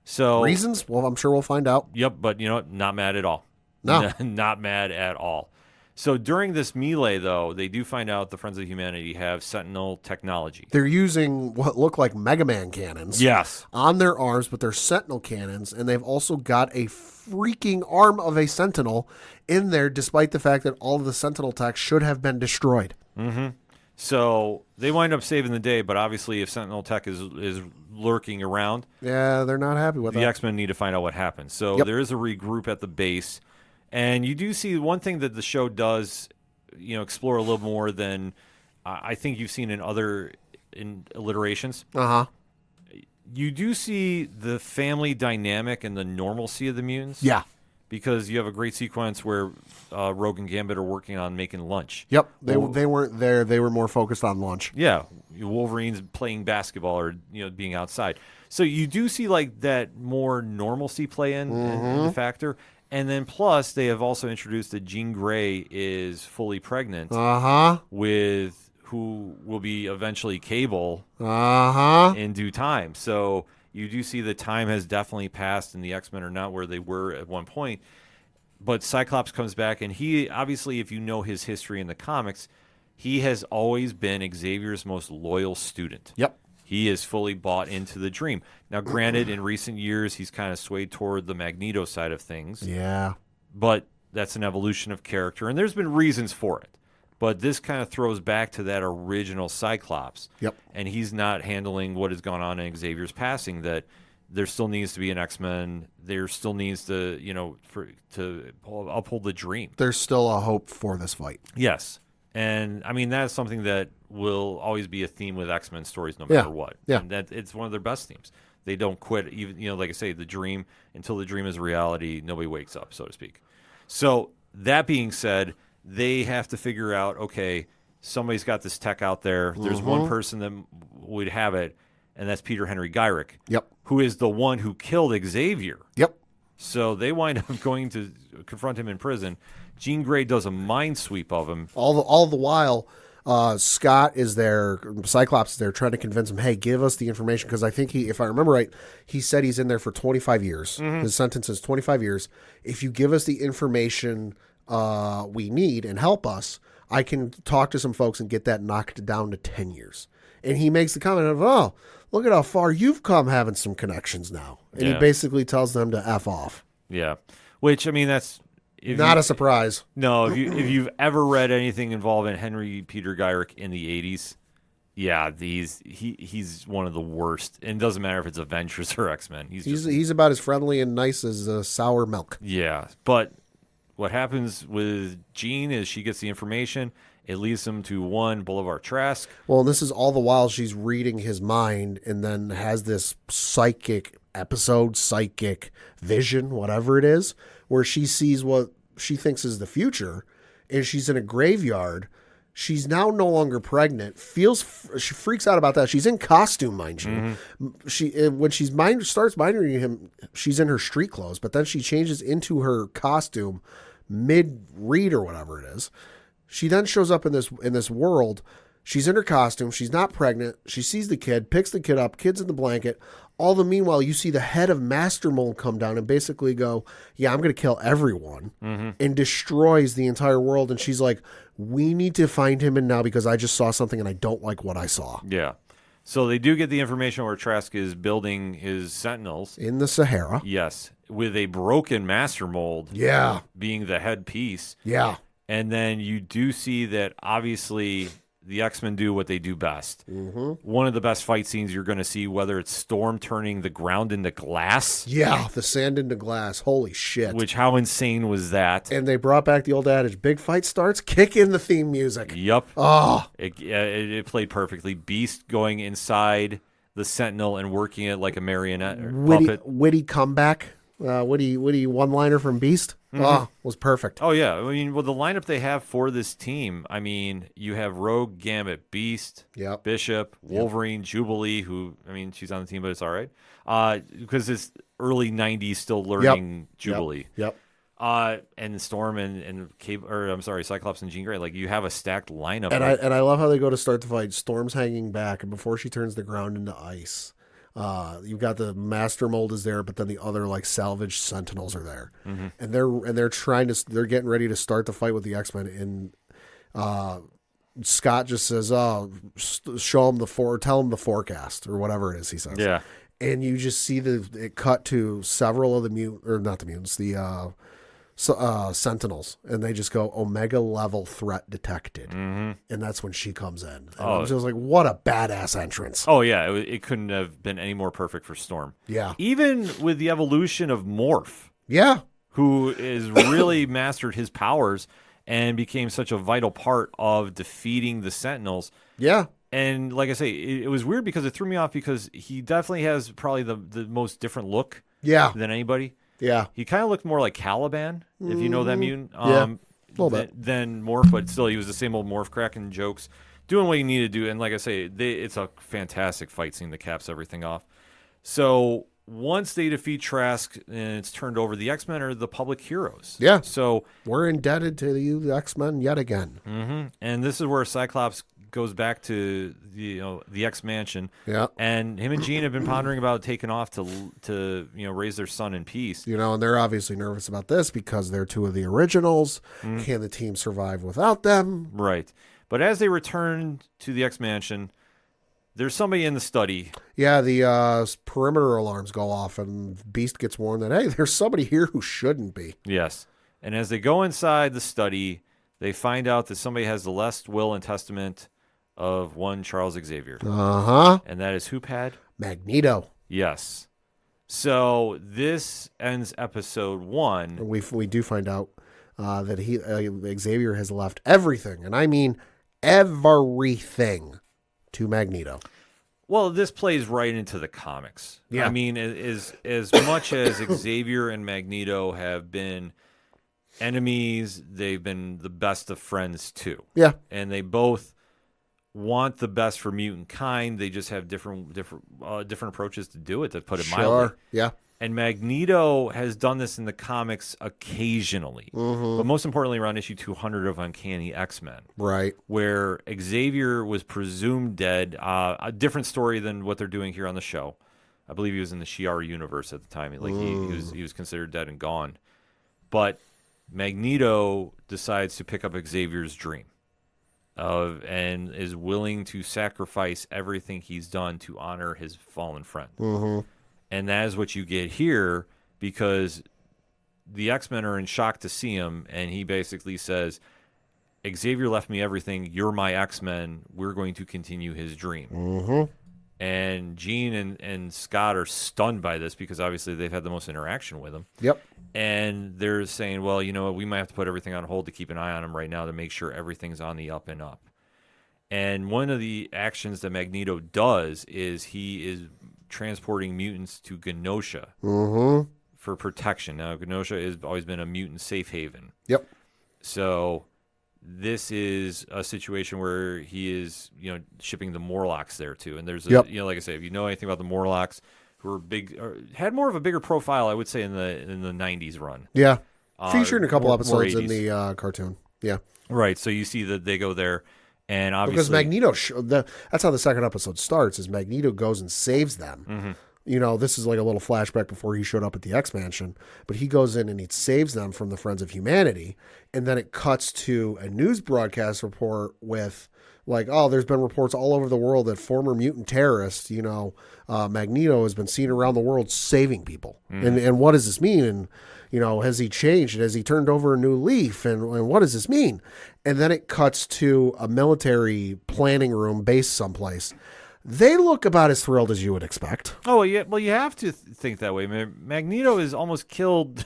So Reasons? Well, I'm sure we'll find out. Yep, but you know what? Not mad at all. No. Not mad at all. So during this melee, though, they do find out the Friends of Humanity have Sentinel technology. They're using what look like Mega Man cannons Yes. on their arms, but they're Sentinel cannons, and they've also got a freaking arm of a Sentinel in there, despite the fact that all of the Sentinel tech should have been destroyed. Mm-hmm. So they wind up saving the day, but obviously if Sentinel tech is lurking around, Yeah, they're not happy with the that. X-Men need to find out what happened. So Yep. there is a regroup at the base. And you do see one thing that the show does, you know, explore a little more than I think you've seen in other iterations. Uh-huh. You do see the family dynamic and the normalcy of the mutants. Yeah. Because you have a great sequence where Rogue and Gambit are working on making lunch. Yep. They weren't there. They were more focused on lunch. Yeah. Wolverine's playing basketball or, you know, being outside. So you do see like that more normalcy play in the factor. And then plus they have also introduced that Jean Grey is fully pregnant with who will be eventually Cable in due time. So you do see the time has definitely passed and the X-Men are not where they were at one point. But Cyclops comes back and he, obviously, if you know his history in the comics, he has always been Xavier's most loyal student. Yep. He is fully bought into the dream. Now, granted, in recent years, he's kind of swayed toward the Magneto side of things. Yeah. But that's an evolution of character, and there's been reasons for it. But this kind of throws back to that original Cyclops. Yep. And he's not handling what has gone on in Xavier's passing, that there still needs to be an X-Men. There still needs to, you know, to uphold the dream. There's still a hope for this fight. Yes. And, I mean, that's something that will always be a theme with X-Men stories no matter what. Yeah. And that it's one of their best themes. They don't quit, even, you know, like I say, the dream, until the dream is reality, nobody wakes up, so to speak. So, that being said, they have to figure out, okay, somebody's got this tech out there. There's one person that would have it, and that's Peter Henry Gyrick. Yep. Who is the one who killed Xavier. Yep. So they wind up going to confront him in prison. Jean Grey does a mind sweep of him. All the while, Scott is there, Cyclops is there trying to convince him, hey, give us the information. Because I think he, if I remember right, he said he's in there for 25 years. His sentence is 25 years. If you give us the information we need and help us, I can talk to some folks and get that knocked down to 10 years. And he makes the comment of, oh, look at how far you've come having some connections now. And he basically tells them to F off. Yeah. Which, I mean, that's... Not a surprise. No, if you've ever read anything involving Henry Peter Gyrick in the 80s, yeah, he's one of the worst. And it doesn't matter if it's Avengers or X-Men. He's about as friendly and nice as sour milk. Yeah, but what happens with Jean is she gets the information. It leads them to one Boulevard Trask. Well, and this is all the while she's reading his mind and then has this psychic vision, whatever it is, where she sees what she thinks is the future, and she's in a graveyard. She's now no longer pregnant. She freaks out about that. She's in costume, mind you. When she's starts minding him, she's in her street clothes, but then she changes into her costume mid-read or whatever it is. She then shows up in this world. She's in her costume. She's not pregnant. She sees the kid, picks the kid up, kid's in the blanket. All the meanwhile, you see the head of Master Mold come down and basically go, yeah, I'm going to kill everyone, and destroys the entire world. And she's like, we need to find him now because I just saw something and I don't like what I saw. Yeah. So they do get the information where Trask is building his Sentinels. In the Sahara. Yes. With a broken Master Mold. Yeah. Being the headpiece. Yeah. And then you do see that obviously the X-Men do what they do best. One of the best fight scenes you're going to see, whether it's Storm turning the ground into glass. Yeah, the sand into glass. Holy shit. Which, how insane was that? And they brought back the old adage, big fight starts, kick in the theme music. Yep. Oh. It played perfectly. Beast going inside the Sentinel and working it like a marionette or puppet. Witty comeback. Witty one-liner from Beast. Was perfect. Oh, yeah. I mean, well, the lineup they have for this team, I mean, you have Rogue, Gambit, Beast, Bishop, Wolverine, Jubilee, who, I mean, she's on the team, but it's all right. Because it's early 90s still learning Jubilee. Yep. And Storm and Cyclops and Jean Grey. Like, you have a stacked lineup. And I love how they go to start the fight. Storm's hanging back, and before she turns the ground into ice, you've got the Master Mold is there, but then the other like salvaged Sentinels are there, and they're getting ready to start the fight with the X-Men. And Scott just says, "Oh, show them tell them the forecast or whatever it is." He says, "Yeah." And you just see it cut to several of the Sentinels, and they just go Omega level threat detected, and that's when she comes in. And I was just like, what a badass entrance! Oh yeah, it couldn't have been any more perfect for Storm. Yeah, even with the evolution of Morph, who is really mastered his powers and became such a vital part of defeating the Sentinels. Yeah. And like I say, it was weird because it threw me off because he definitely has probably the most different look than anybody. Yeah. He kind of looked more like Caliban, if you know that mutant, a little bit. than Morph, but still he was the same old Morph cracking jokes, doing what he needed to do. And like I say, it's a fantastic fight scene that caps everything off. So once they defeat Trask and it's turned over, the X-Men are the public heroes. Yeah. So we're indebted to you, the X-Men, yet again. And this is where Cyclops goes back to the X Mansion. Yeah. And him and Jean have been pondering about taking off to raise their son in peace. And they're obviously nervous about this because they're two of the originals. Can the team survive without them? Right. But as they return to the X Mansion, there's somebody in the study. Yeah, the perimeter alarms go off, and Beast gets warned that, hey, there's somebody here who shouldn't be. Yes. And as they go inside the study, they find out that somebody has the last will and testament of one Charles Xavier. And that is who, Pad? Magneto. Yes. So this ends episode 1. We do find out that Xavier has left everything, and I mean everything, to Magneto. Well, this plays right into the comics. Yeah. I mean, as much as Xavier and Magneto have been enemies, they've been the best of friends too. Yeah. And they both want the best for mutant kind. They just have different approaches to do it, to put it mildly. Yeah. And Magneto has done this in the comics occasionally, but most importantly around issue 200 of Uncanny X-Men, right, where Xavier was presumed dead. A different story than what they're doing here on the show. I believe he was in the Shi'ar universe at the time. Like he was considered dead and gone. But Magneto decides to pick up Xavier's dream, and is willing to sacrifice everything he's done to honor his fallen friend. And that is what you get here, because the X-Men are in shock to see him, and he basically says, Xavier left me everything. You're my X-Men. We're going to continue his dream. And Jean and Scott are stunned by this because obviously they've had the most interaction with him. Yep. And they're saying, well, you know what, we might have to put everything on hold to keep an eye on him right now to make sure everything's on the up and up. And one of the actions that Magneto does is he is transporting mutants to Genosha for protection. Now, Genosha has always been a mutant safe haven. Yep. So this is a situation where he is, shipping the Morlocks there too. And there's, like I say, if you know anything about the Morlocks, who were big, had more of a bigger profile, I would say, in the 90s run. Yeah. Featured in a couple more episodes in 80s. the cartoon. Yeah. Right. So you see that they go there. And Because obviously, Magneto, that's how the second episode starts, is Magneto goes and saves them. Mm-hmm. You know, this is like a little flashback before he showed up at the X-Mansion, but he goes in and he saves them from the Friends of Humanity, and then it cuts to a news broadcast report with, like, oh, there's been reports all over the world that former mutant terrorists, Magneto has been seen around the world saving people. And what does this mean? And, has he changed? Has he turned over a new leaf? And what does this mean? And then it cuts to a military planning room based someplace. They look about as thrilled as you would expect. oh yeah, well, you have to think that way. Magneto has almost killed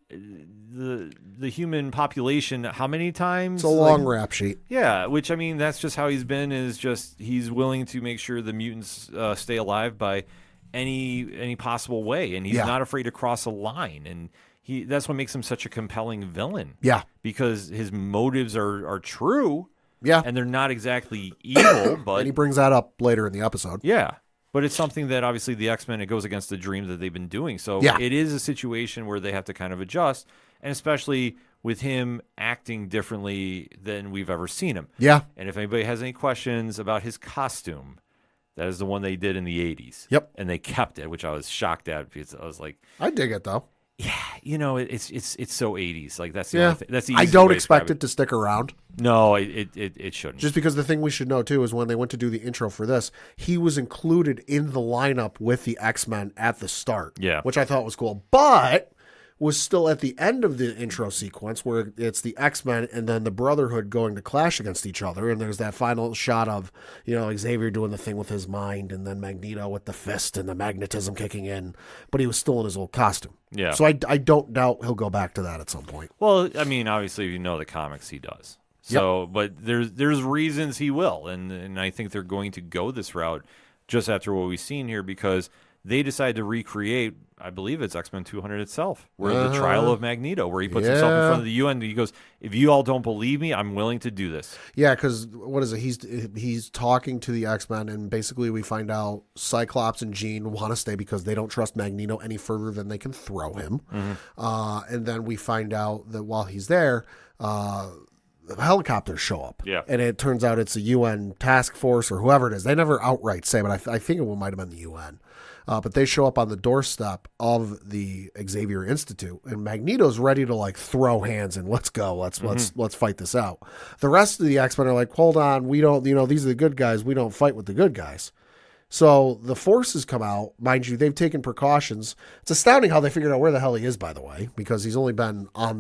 the human population how many times? It's a long rap sheet. Yeah, which, I mean, that's just how he's been, is just he's willing to make sure the mutants stay alive by any possible way, and he's not afraid to cross a line, and that's what makes him such a compelling villain. Yeah. Because his motives are true. Yeah. And they're not exactly evil, but And he brings that up later in the episode. yeah. But it's something that obviously the X-Men, it goes against the dreams that they've been doing. So it is a situation where they have to kind of adjust, and especially with him acting differently than we've ever seen him. Yeah. And if anybody has any questions about his costume, that is the one they did in the 80s. Yep. And they kept it, which I was shocked at, because I was like, I dig it, though. yeah, it's so 80s. Like, that's the Yeah. only thing. That's the I easiest don't way to expect describe it to stick around. No, it shouldn't. Just because the thing we should know, too, is when they went to do the intro for this, he was included in the lineup with the X-Men at the start. Yeah. Which I thought was cool. But was still at the end of the intro sequence where it's the X-Men and then the Brotherhood going to clash against each other. And there's that final shot of, Xavier doing the thing with his mind and then Magneto with the fist and the magnetism kicking in. But he was still in his old costume. Yeah. So I don't doubt he'll go back to that at some point. Well, I mean, obviously, if you know the comics, he does. So, but there's reasons he will, and I think they're going to go this route just after what we've seen here, because they decided to recreate, I believe it's X-Men 200 itself, where the trial of Magneto, where he puts himself in front of the UN, and he goes, if you all don't believe me, I'm willing to do this. Yeah, because what is it? He's talking to the X-Men, and basically we find out Cyclops and Jean want to stay because they don't trust Magneto any further than they can throw him. And then we find out that while he's there, helicopters show up. Yeah. And it turns out it's a UN task force or whoever it is. They never outright say, but I think it might have been the UN. But they show up on the doorstep of the Xavier Institute, and Magneto's ready to throw hands and let's go. Let's fight this out. The rest of the X-Men are like, hold on, we don't, these are the good guys. We don't fight with the good guys. So the forces come out. Mind you, they've taken precautions. It's astounding how they figured out where the hell he is, by the way, because he's only been on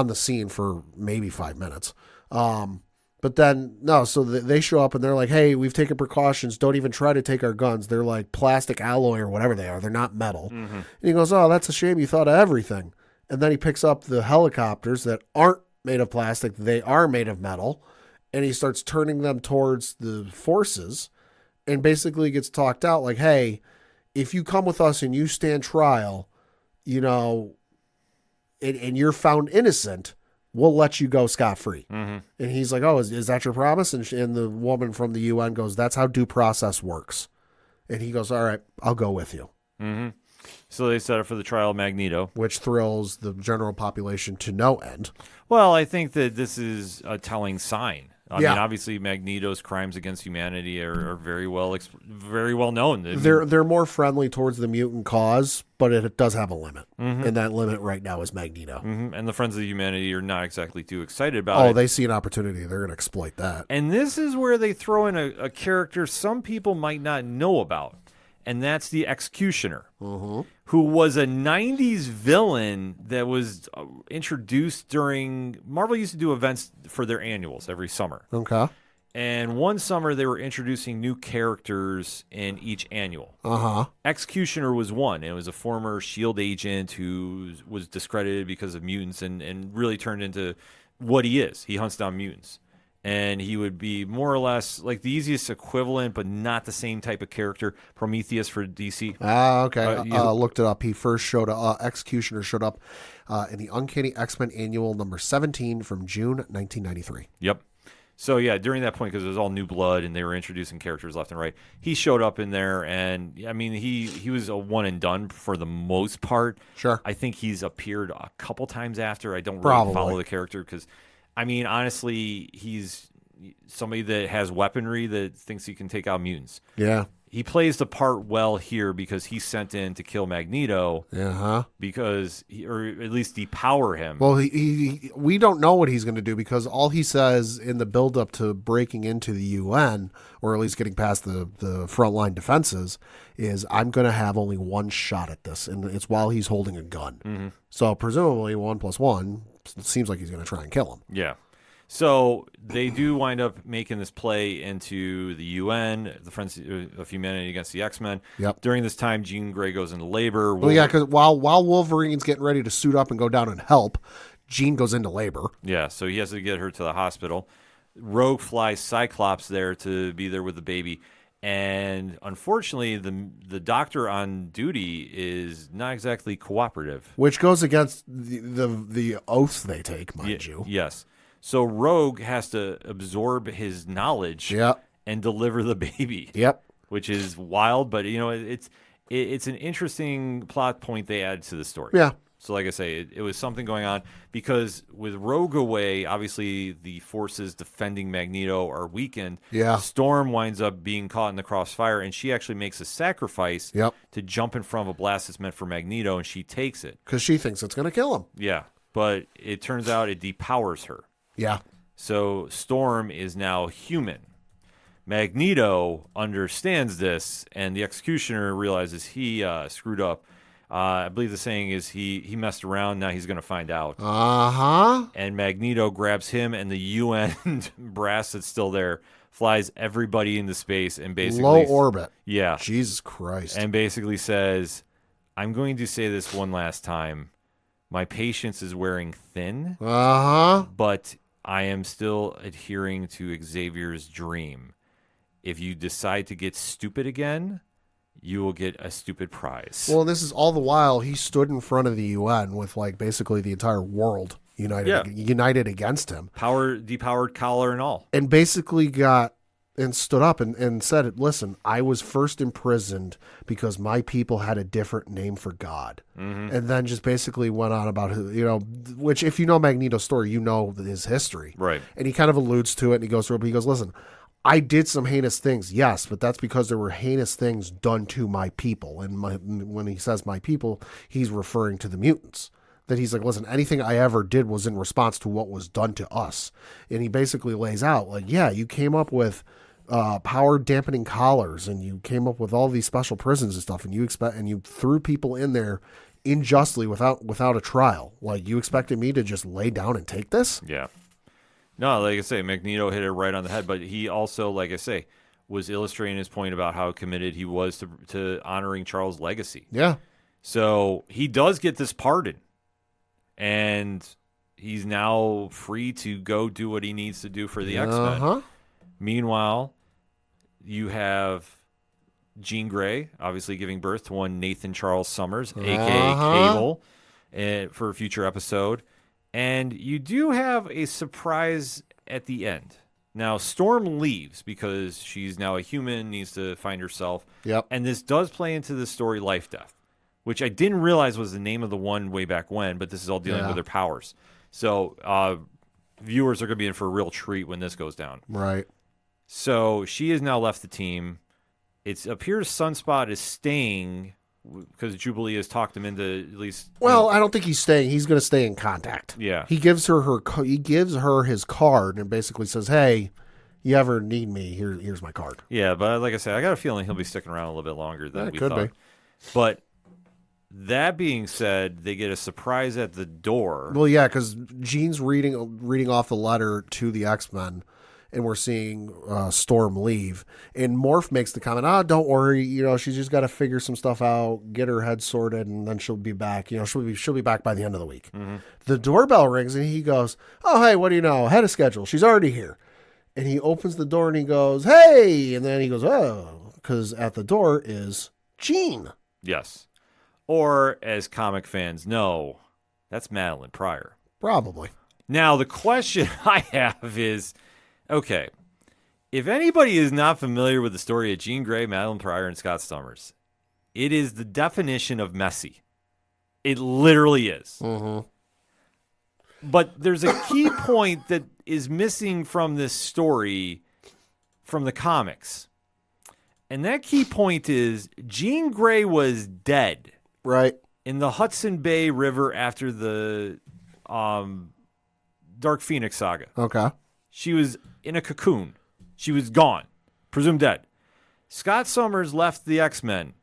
the scene for maybe 5 minutes. But then, no, so they show up and they're like, hey, we've taken precautions. Don't even try to take our guns. They're like plastic alloy or whatever they are. They're not metal. And he goes, oh, that's a shame. You thought of everything. And then he picks up the helicopters that aren't made of plastic. They are made of metal. And he starts turning them towards the forces and basically gets talked out like, hey, if you come with us and you stand trial, and you're found innocent, we'll let you go scot-free. And he's like, oh, is that your promise? And the woman from the UN goes, that's how due process works. And he goes, all right, I'll go with you. So they set up for the trial of Magneto. Which thrills the general population to no end. Well, I think that this is a telling sign. I Yeah. mean, obviously, Magneto's crimes against humanity are very well known. I mean, They're more friendly towards the mutant cause, but it does have a limit. And that limit right now is Magneto. and the Friends of Humanity are not exactly too excited about it. They see an opportunity. They're going to exploit that. And this is where they throw in a character some people might not know about, and that's the Executioner, who was a 90s villain that was introduced during... Marvel used to do events for their annuals every summer. Okay. And one summer, they were introducing new characters in each annual. Executioner was one. It was a former S.H.I.E.L.D. agent who was discredited because of mutants and really turned into what he is. He hunts down mutants. And he would be more or less like the easiest equivalent, but not the same type of character, Prometheus for DC. Okay. Looked it up. He first showed up, Executioner showed up in the Uncanny X-Men Annual number 17 from June 1993. Yep. So, yeah, during that point, because it was all new blood and they were introducing characters left and right, he showed up in there. And, I mean, he was a one and done for the most part. Sure. I think he's appeared a couple times after. I don't really Probably. follow the character because, I mean, honestly, he's somebody that has weaponry that thinks he can take out mutants. Yeah. He plays the part well here because he's sent in to kill Magneto because or at least depower him. Well, we don't know what he's going to do because all he says in the build-up to breaking into the UN, or at least getting past the frontline defenses, is I'm going to have only one shot at this, and it's while he's holding a gun. Mm-hmm. So presumably 1 + 1 seems like he's going to try and kill him. Yeah. So they do wind up making this play into the UN, the Friends of Humanity against the X-Men. Yep. During this time, Jean Grey goes into labor. Well, yeah, because while Wolverine's getting ready to suit up and go down and help, Jean goes into labor. Yeah, so he has to get her to the hospital. Rogue flies Cyclops there to be there with the baby. And unfortunately, the doctor on duty is not exactly cooperative. Which goes against the oaths they take, mind you. Yes. So Rogue has to absorb his knowledge and deliver the baby. Yep. Which is wild, but it's an interesting plot point they add to the story. Yeah. So like I say, it was something going on because with Rogue away, obviously the forces defending Magneto are weakened. Yeah. Storm winds up being caught in the crossfire, and she actually makes a sacrifice to jump in front of a blast that's meant for Magneto, and she takes it. Because she thinks it's going to kill him. Yeah. But it turns out it depowers her. Yeah. So Storm is now human. Magneto understands this, and the Executioner realizes he screwed up. I believe the saying is he messed around. Now he's going to find out. And Magneto grabs him and the UN brass that's still there, flies everybody into space, and basically low orbit. Yeah. Jesus Christ. And basically says, "I'm going to say this one last time. My patience is wearing thin. But I am still adhering to Xavier's dream. If you decide to get stupid again, you will get a stupid prize." Well, this is all the while he stood in front of the UN with like basically the entire world united against him. Depowered collar and all. And basically stood up and said, "Listen, I was first imprisoned because my people had a different name for God." Mm-hmm. And then just basically went on about, which if you know Magneto's story, you know his history. Right. And he kind of alludes to it, and he goes through it, but he goes, "Listen, I did some heinous things, yes, but that's because there were heinous things done to my people." And when he says my people, he's referring to the mutants. That he's like, "Listen, anything I ever did was in response to what was done to us." And he basically lays out, like, yeah, you came up with power dampening collars, and you came up with all these special prisons and stuff, and you threw people in there unjustly without a trial. Like, you expected me to just lay down and take this? Yeah. No, like I say, Magneto hit it right on the head, but he also, like I say, was illustrating his point about how committed he was to honoring Charles' legacy. Yeah. So he does get this pardon, and he's now free to go do what he needs to do for the X-Men. Meanwhile, you have Jean Grey, obviously giving birth to one Nathan Charles Summers, a.k.a. Cable, for a future episode. And you do have a surprise at the end. Now, Storm leaves because she's now a human, needs to find herself. Yep. And this does play into the story Life Death, which I didn't realize was the name of the one way back when, but this is all dealing with her powers. So viewers are going to be in for a real treat when this goes down. Right. So she has now left the team. It appears Sunspot is staying because Jubilee has talked him into at least. Well, I don't think he's staying. He's going to stay in contact. Yeah. He gives her his card and basically says, "Hey, you ever need me? Here's my card." Yeah, but like I said, I got a feeling he'll be sticking around a little bit longer than we could thought. be. But that being said, they get a surprise at the door. Well, yeah, because Jean's reading off the letter to the X-Men, and we're seeing Storm leave. And Morph makes the comment, "Don't worry, she's just got to figure some stuff out, get her head sorted, and then she'll be back. She'll be back by the end of the week." Mm-hmm. The doorbell rings, and he goes, "Oh, hey, what do you know? Ahead of schedule. She's already here." And he opens the door, and he goes, "Hey!" And then he goes, "Oh," because at the door is Jean. Yes. Or, as comic fans know, that's Madeline Pryor. Probably. Now, the question I have is, okay, if anybody is not familiar with the story of Jean Grey, Madeline Pryor, and Scott Summers, it is the definition of messy. It literally is. Mm-hmm. But there's a key point that is missing from this story from the comics. And that key point is Jean Grey was dead. Right. In the Hudson Bay River after the Dark Phoenix saga. Okay. She was in a cocoon. She was gone. Presumed dead. Scott Summers left the X-Men,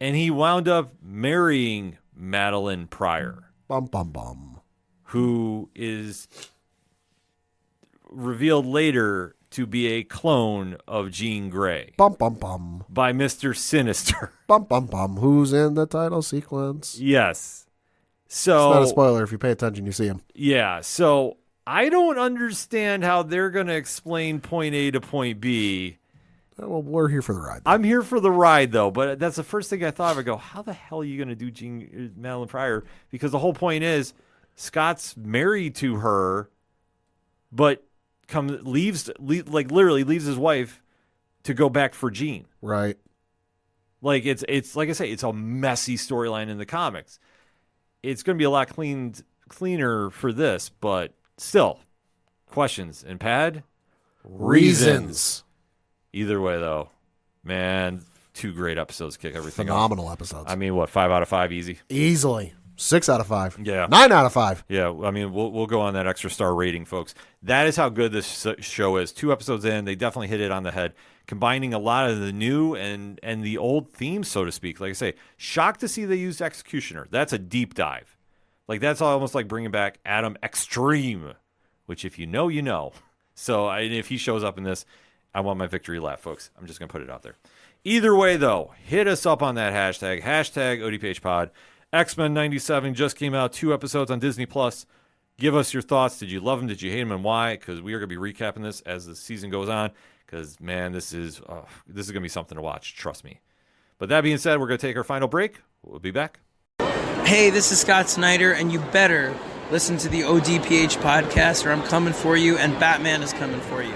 and he wound up marrying Madeline Pryor. Bum, bum, bum. Who is revealed later to be a clone of Jean Grey. Bum, bum, bum. By Mr. Sinister. Bum, bum, bum. Who's in the title sequence? Yes. So It's not a spoiler. If you pay attention, you see him. Yeah. So I don't understand how they're going to explain point A to point B. Well, we're here for the ride. I'm here for the ride, though. But that's the first thing I thought of. I go, how the hell are you going to do Madeline Pryor? Because the whole point is Scott's married to her, but literally leaves his wife to go back for Jean. Right. Like it's like I say, it's a messy storyline in the comics. It's going to be a lot cleaner for this, but still, questions and pad Reasons. Either way, though, man, 2 great episodes kick everything Phenomenal off. episodes. I mean, what, 5 out of 5 easy? Easily. 6 out of 5. Yeah. 9 out of 5. Yeah, I mean, we'll go on that extra star rating, folks. That is how good this show is. 2 episodes in, they definitely hit it on the head, combining a lot of the new and the old themes, so to speak. Like I say, shocked to see they used Executioner. That's a deep dive. Like, that's almost like bringing back Adam Extreme, which if you know, you know. So if he shows up in this, I want my victory lap, folks. I'm just going to put it out there. Either way, though, hit us up on that hashtag ODPHpod. X-Men 97 just came out, 2 episodes on Disney+. Give us your thoughts. Did you love them? Did you hate them? And why? Because we are going to be recapping this as the season goes on. Because, man, this is going to be something to watch. Trust me. But that being said, we're going to take our final break. We'll be back. Hey, this is Scott Snyder, and you better listen to the ODPH podcast, or I'm coming for you, and Batman is coming for you.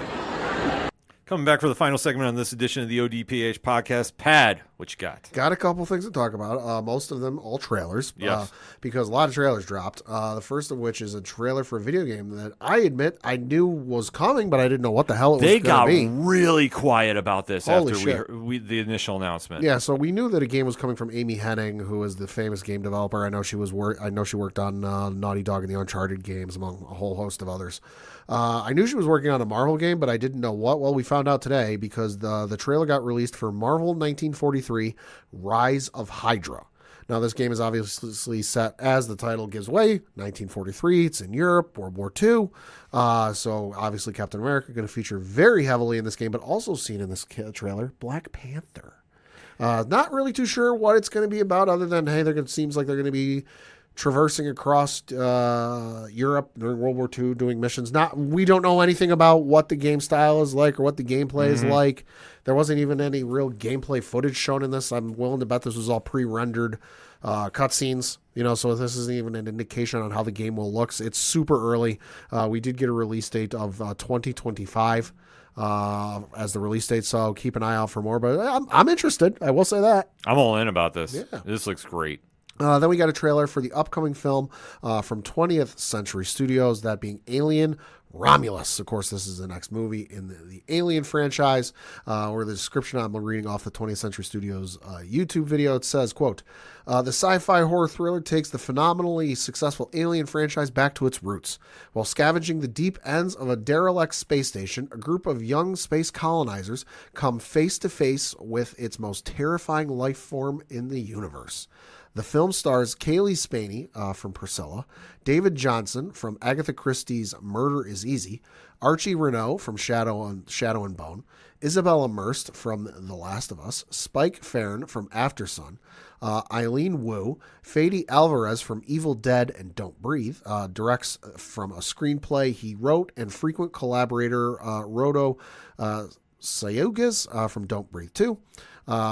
Coming back for the final segment on this edition of the ODPH podcast. Pad, what you got? Got a couple things to talk about. Most of them all trailers. Yes. Because a lot of trailers dropped. The first of which is a trailer for a video game that I admit I knew was coming, but I didn't know what the hell it was going to be. They got really quiet about this Holy after shit. the initial announcement. Yeah, so we knew that a game was coming from Amy Hennig, who is the famous game developer. I know she worked on Naughty Dog and the Uncharted games, among a whole host of others. I knew she was working on a Marvel game, but I didn't know what. Well, we found out today because the trailer got released for Marvel 1943 Rise of Hydra. Now, this game is obviously set, as the title gives away, 1943. It's in Europe, World War II. So, obviously, Captain America going to feature very heavily in this game, but also seen in this trailer, Black Panther. Not really too sure what it's going to be about, other than, hey, seems like they're going to be traversing across Europe during World War II doing missions. We don't know anything about what the game style is like or what the gameplay is like. There wasn't even any real gameplay footage shown in this. I'm willing to bet this was all pre-rendered cutscenes, so this isn't even an indication on how the game will look. It's super early. We did get a release date of 2025 as the release date, so keep an eye out for more, but I'm interested. I will say that. I'm all in about this. Yeah. This looks great. Then we got a trailer for the upcoming film from 20th Century Studios, that being Alien Romulus. Of course, this is the next movie in the Alien franchise, or the description I'm reading off the 20th Century Studios YouTube video. It says, quote, the sci-fi horror thriller takes the phenomenally successful Alien franchise back to its roots. While scavenging the deep ends of a derelict space station, a group of young space colonizers come face to face with its most terrifying life form in the universe. The film stars Kaylee Spaney from Priscilla, David Johnson from Agatha Christie's Murder is Easy, Archie Renault from Shadow and Bone, Isabella Merced from The Last of Us, Spike Farron from Aftersun, Eileen Wu, Fady Alvarez from Evil Dead and Don't Breathe, directs from a screenplay he wrote, and frequent collaborator Rodo Sayugas from Don't Breathe 2.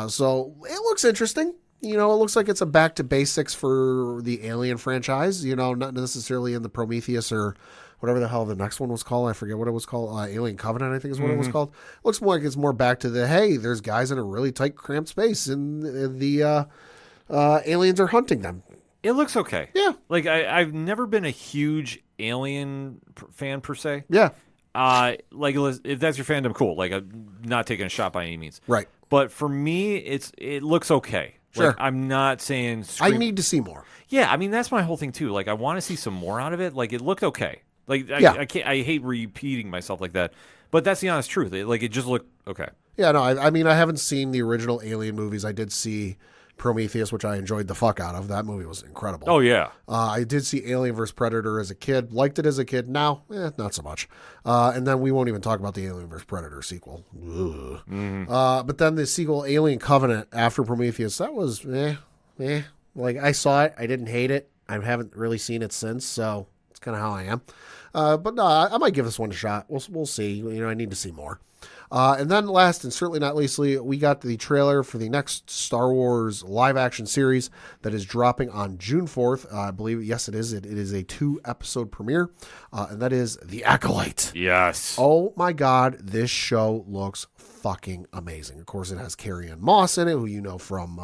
So it looks interesting. It looks like it's a back to basics for the Alien franchise, not necessarily in the Prometheus or whatever the hell the next one was called. I forget what it was called. Alien Covenant, I think is what it was called. Looks more like it's more back to the, hey, there's guys in a really tight, cramped space and the aliens are hunting them. It looks okay. Yeah. Like I've never been a huge Alien fan per se. Yeah. Like if that's your fandom, cool. Like I'm not taking a shot by any means. Right. But for me, it looks okay. Sure. Like, I'm not saying I need to see more. Yeah, I mean that's my whole thing too. Like I want to see some more out of it. Like it looked okay. Like I can't. I hate repeating myself like that. But that's the honest truth. It just looked okay. Yeah, no, I mean, I haven't seen the original Alien movies. I did see Prometheus, which I enjoyed the fuck out of. That movie was incredible. Oh, yeah. I did see Alien vs. Predator as a kid. Liked it as a kid. Now, not so much. And then we won't even talk about the Alien vs. Predator sequel. But then the sequel, Alien Covenant, after Prometheus, that was Like, I saw it. I didn't hate it. I haven't really seen it since, so it's kind of how I am. But no, I might give this one a shot. We'll see. I need to see more. And then last and certainly not leastly, we got the trailer for the next Star Wars live action series that is dropping on June 4th. I believe, yes, it is. It is a 2-episode premiere, and that is The Acolyte. Yes. Oh my God, this show looks fucking amazing. Of course, it has Carrie-Anne Moss in it, who you know from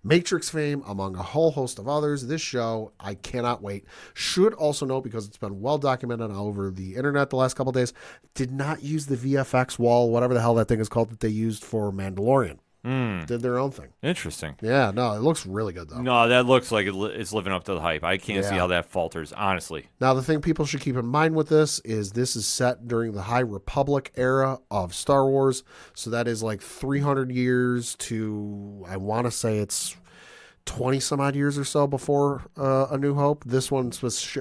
Matrix fame, among a whole host of others. This show, I cannot wait. Should also note, because it's been well documented all over the internet the last couple of days, did not use the VFX wall, whatever the hell that thing is called, that they used for Mandalorian. Did their own thing. Interesting. Yeah, no, it looks really good, though. No, that looks like it's living up to the hype. I can't see Yeah. how that falters, honestly. Now, the thing people should keep in mind with this is set during the High Republic era of Star Wars. So that is like 300 years to, I want to say it's 20 some odd years or so before A New Hope. This one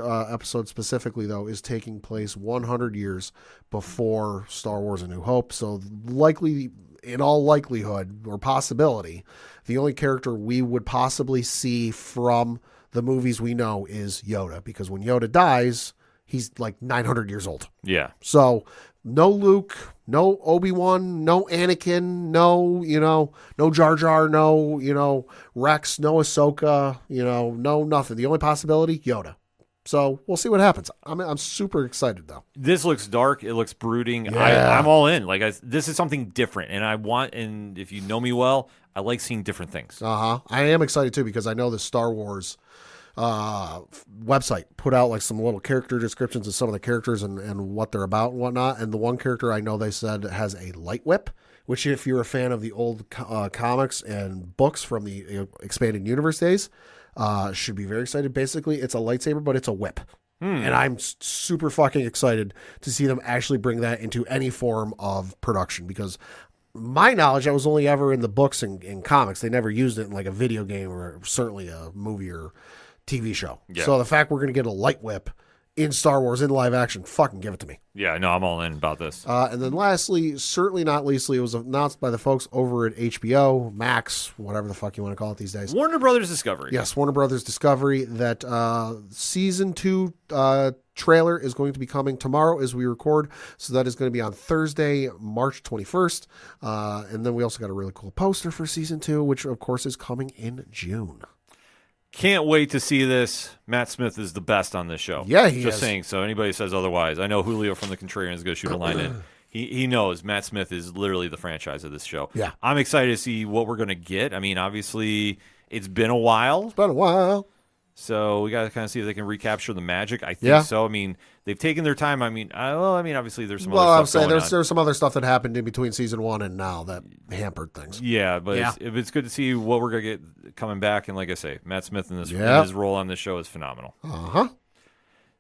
episode specifically, though, is taking place 100 years before Star Wars A New Hope. So likely, in all likelihood or possibility, the only character we would possibly see from the movies we know is Yoda, because when Yoda dies, he's like 900 years old. Yeah. So no Luke, no Obi-Wan, no Anakin, no Jar Jar, no, Rex, no Ahsoka, no nothing. The only possibility, Yoda. So we'll see what happens. I'm super excited, though. This looks dark. It looks brooding. Yeah. I'm all in. Like this is something different, and if you know me well, I like seeing different things. I am excited too, because I know the Star Wars website put out like some little character descriptions of some of the characters and what they're about and whatnot. And the one character I know they said has a light whip, which if you're a fan of the old comics and books from the expanded universe days, should be very excited. Basically, it's a lightsaber, but it's a whip. And I'm super fucking excited to see them actually bring that into any form of production, because my knowledge, that was only ever in the books and in comics. They never used it in like a video game or certainly a movie or TV show. Yeah. So the fact we're going to get a light whip in Star Wars in live action, fucking give it to me. Yeah, no, I'm all in about this. And then lastly, certainly not leastly, it was announced by the folks over at HBO, Max, whatever the fuck you want to call it these days. Warner Brothers Discovery. Yes, Warner Brothers Discovery, that season 2 trailer is going to be coming tomorrow as we record. So that is going to be on Thursday, March 21st. And then we also got a really cool poster for season 2, which of course is coming in June. Can't wait to see this. Matt Smith is the best on this show. Yeah, he Just is. saying. So anybody says otherwise, I know Julio from the Contrarian is going to shoot a line in. He knows Matt Smith is literally the franchise of this show. Yeah. I'm excited to see what we're going to get. I mean, obviously, it's been a while. It's been a while. So we got to kind of see if they can recapture the magic. I think so. I mean, they've taken their time. I mean, obviously there's some other stuff going on. There's some other stuff that happened in between season 1 and now that hampered things. Yeah, but Yeah. It's good to see what we're going to get coming back. And like I say, Matt Smith in Yep. his role on this show is phenomenal. Uh-huh.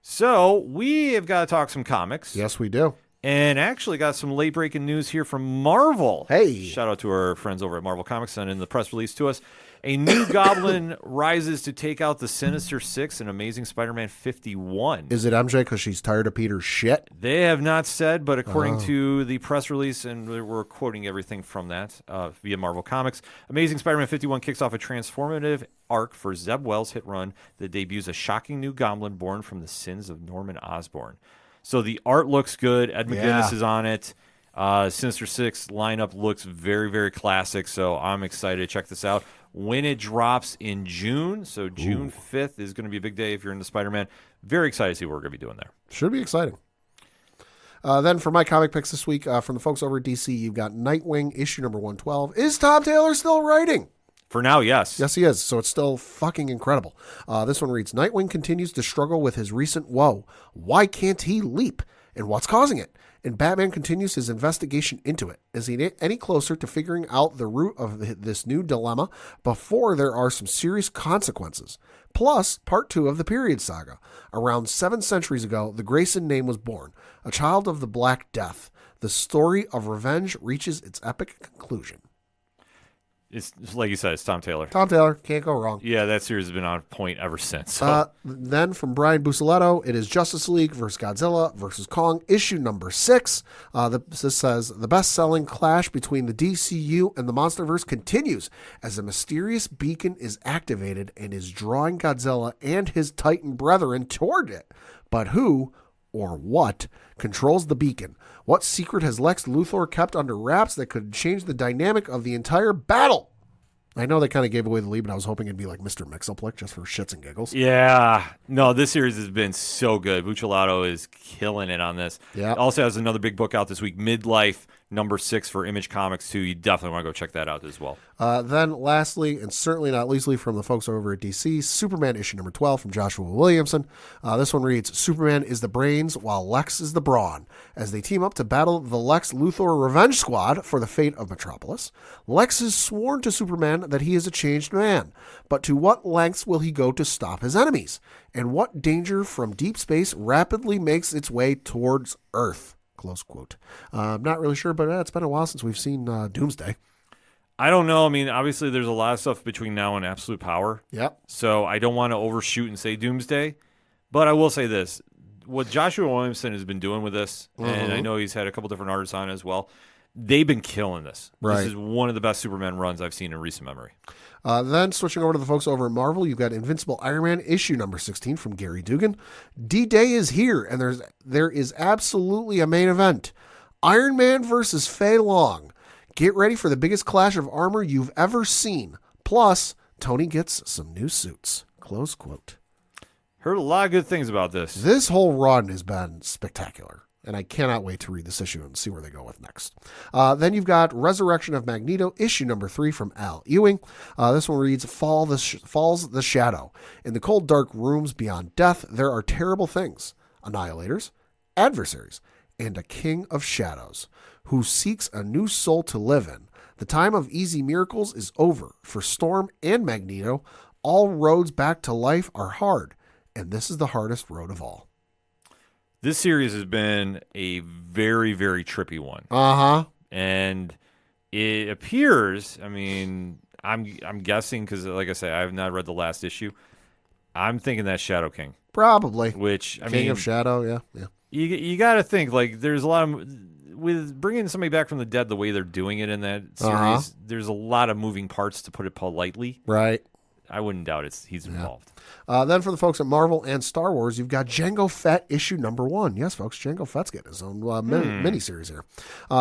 So we have got to talk some comics. Yes, we do. And actually got some late-breaking news here from Marvel. Hey. Shout out to our friends over at Marvel Comics sending the press release to us. A new Goblin rises to take out the Sinister Six in Amazing Spider-Man 51. Is it MJ because she's tired of Peter's shit? They have not said, but according to the press release, and we're quoting everything from that via Marvel Comics, Amazing Spider-Man 51 kicks off a transformative arc for Zeb Wells' hit run that debuts a shocking new Goblin born from the sins of Norman Osborn. So the art looks good. Ed McGuinness is on it. Sinister Six lineup looks very, very classic, so I'm excited to check this out. When it drops in June, so June 5th is going to be a big day if you're into Spider-Man. Very excited to see what we're going to be doing there. Should be exciting. Then for my comic picks this week, from the folks over at DC, you've got Nightwing, issue number 112. Is Tom Taylor still writing? For now, yes. Yes, he is. So it's still fucking incredible. This one reads, Nightwing continues to struggle with his recent woe. Why can't he leap? And what's causing it? And Batman continues his investigation into it. Is he any closer to figuring out the root of this new dilemma before there are some serious consequences? Plus, part 2 of the period saga. Around 7 centuries ago, the Grayson name was born, a child of the Black Death. The story of revenge reaches its epic conclusion. It's like you said, it's Tom Taylor. Tom Taylor, can't go wrong. Yeah, that series has been on point ever since. So. Then from Brian Buccellato, it is Justice League versus Godzilla versus Kong, issue number 6. This says, the best-selling clash between the DCU and the Monsterverse continues as a mysterious beacon is activated and is drawing Godzilla and his Titan brethren toward it. But who, or what, controls the beacon? What secret has Lex Luthor kept under wraps that could change the dynamic of the entire battle? I know they kind of gave away the lead, but I was hoping it'd be like Mr. Mxyzptlk just for shits and giggles. Yeah. No, this series has been so good. Buccellato is killing it on this. Yeah. Also has another big book out this week, Midlife, number 6 for Image Comics, too. You definitely want to go check that out as well. Then lastly, and certainly not leastly from the folks over at DC, Superman issue number 12 from Joshua Williamson. This one reads, Superman is the brains while Lex is the brawn. As they team up to battle the Lex Luthor Revenge Squad for the fate of Metropolis, Lex has sworn to Superman that he is a changed man. But to what lengths will he go to stop his enemies? And what danger from deep space rapidly makes its way towards Earth? Close quote. I'm not really sure, but it's been a while since we've seen Doomsday. I don't know. I mean, obviously, there's a lot of stuff between now and Absolute Power. Yep. So I don't want to overshoot and say Doomsday. But I will say this. What Joshua Williamson has been doing with this, and I know he's had a couple different artists on it as well, they've been killing this. Right. This is one of the best Superman runs I've seen in recent memory. Then switching over to the folks over at Marvel, you've got Invincible Iron Man issue number 16 from Gary Dugan. D-Day is here, and there is absolutely a main event. Iron Man versus Fei Long. Get ready for the biggest clash of armor you've ever seen. Plus, Tony gets some new suits. Close quote. Heard a lot of good things about this. This whole run has been spectacular, and I cannot wait to read this issue and see where they go with next. Then you've got Resurrection of Magneto, issue number 3 from Al Ewing. This one reads, Falls the Shadow. In the cold, dark rooms beyond death, there are terrible things. Annihilators, adversaries, and a king of shadows who seeks a new soul to live in. The time of easy miracles is over. For Storm and Magneto, all roads back to life are hard, and this is the hardest road of all. This series has been a very, very trippy one. Uh-huh. And it appears, I mean, I'm guessing because, like I say, I have not read the last issue. I'm thinking that's Shadow King. Probably. Which, I mean... King of Shadow, yeah. You got to think, like, there's a lot of... With bringing somebody back from the dead the way they're doing it in that series, there's a lot of moving parts, to put it politely. Right. I wouldn't doubt he's involved. Then for the folks at Marvel and Star Wars, you've got Jango Fett issue number 1. Yes, folks, Jango Fett's getting his own mini-series here.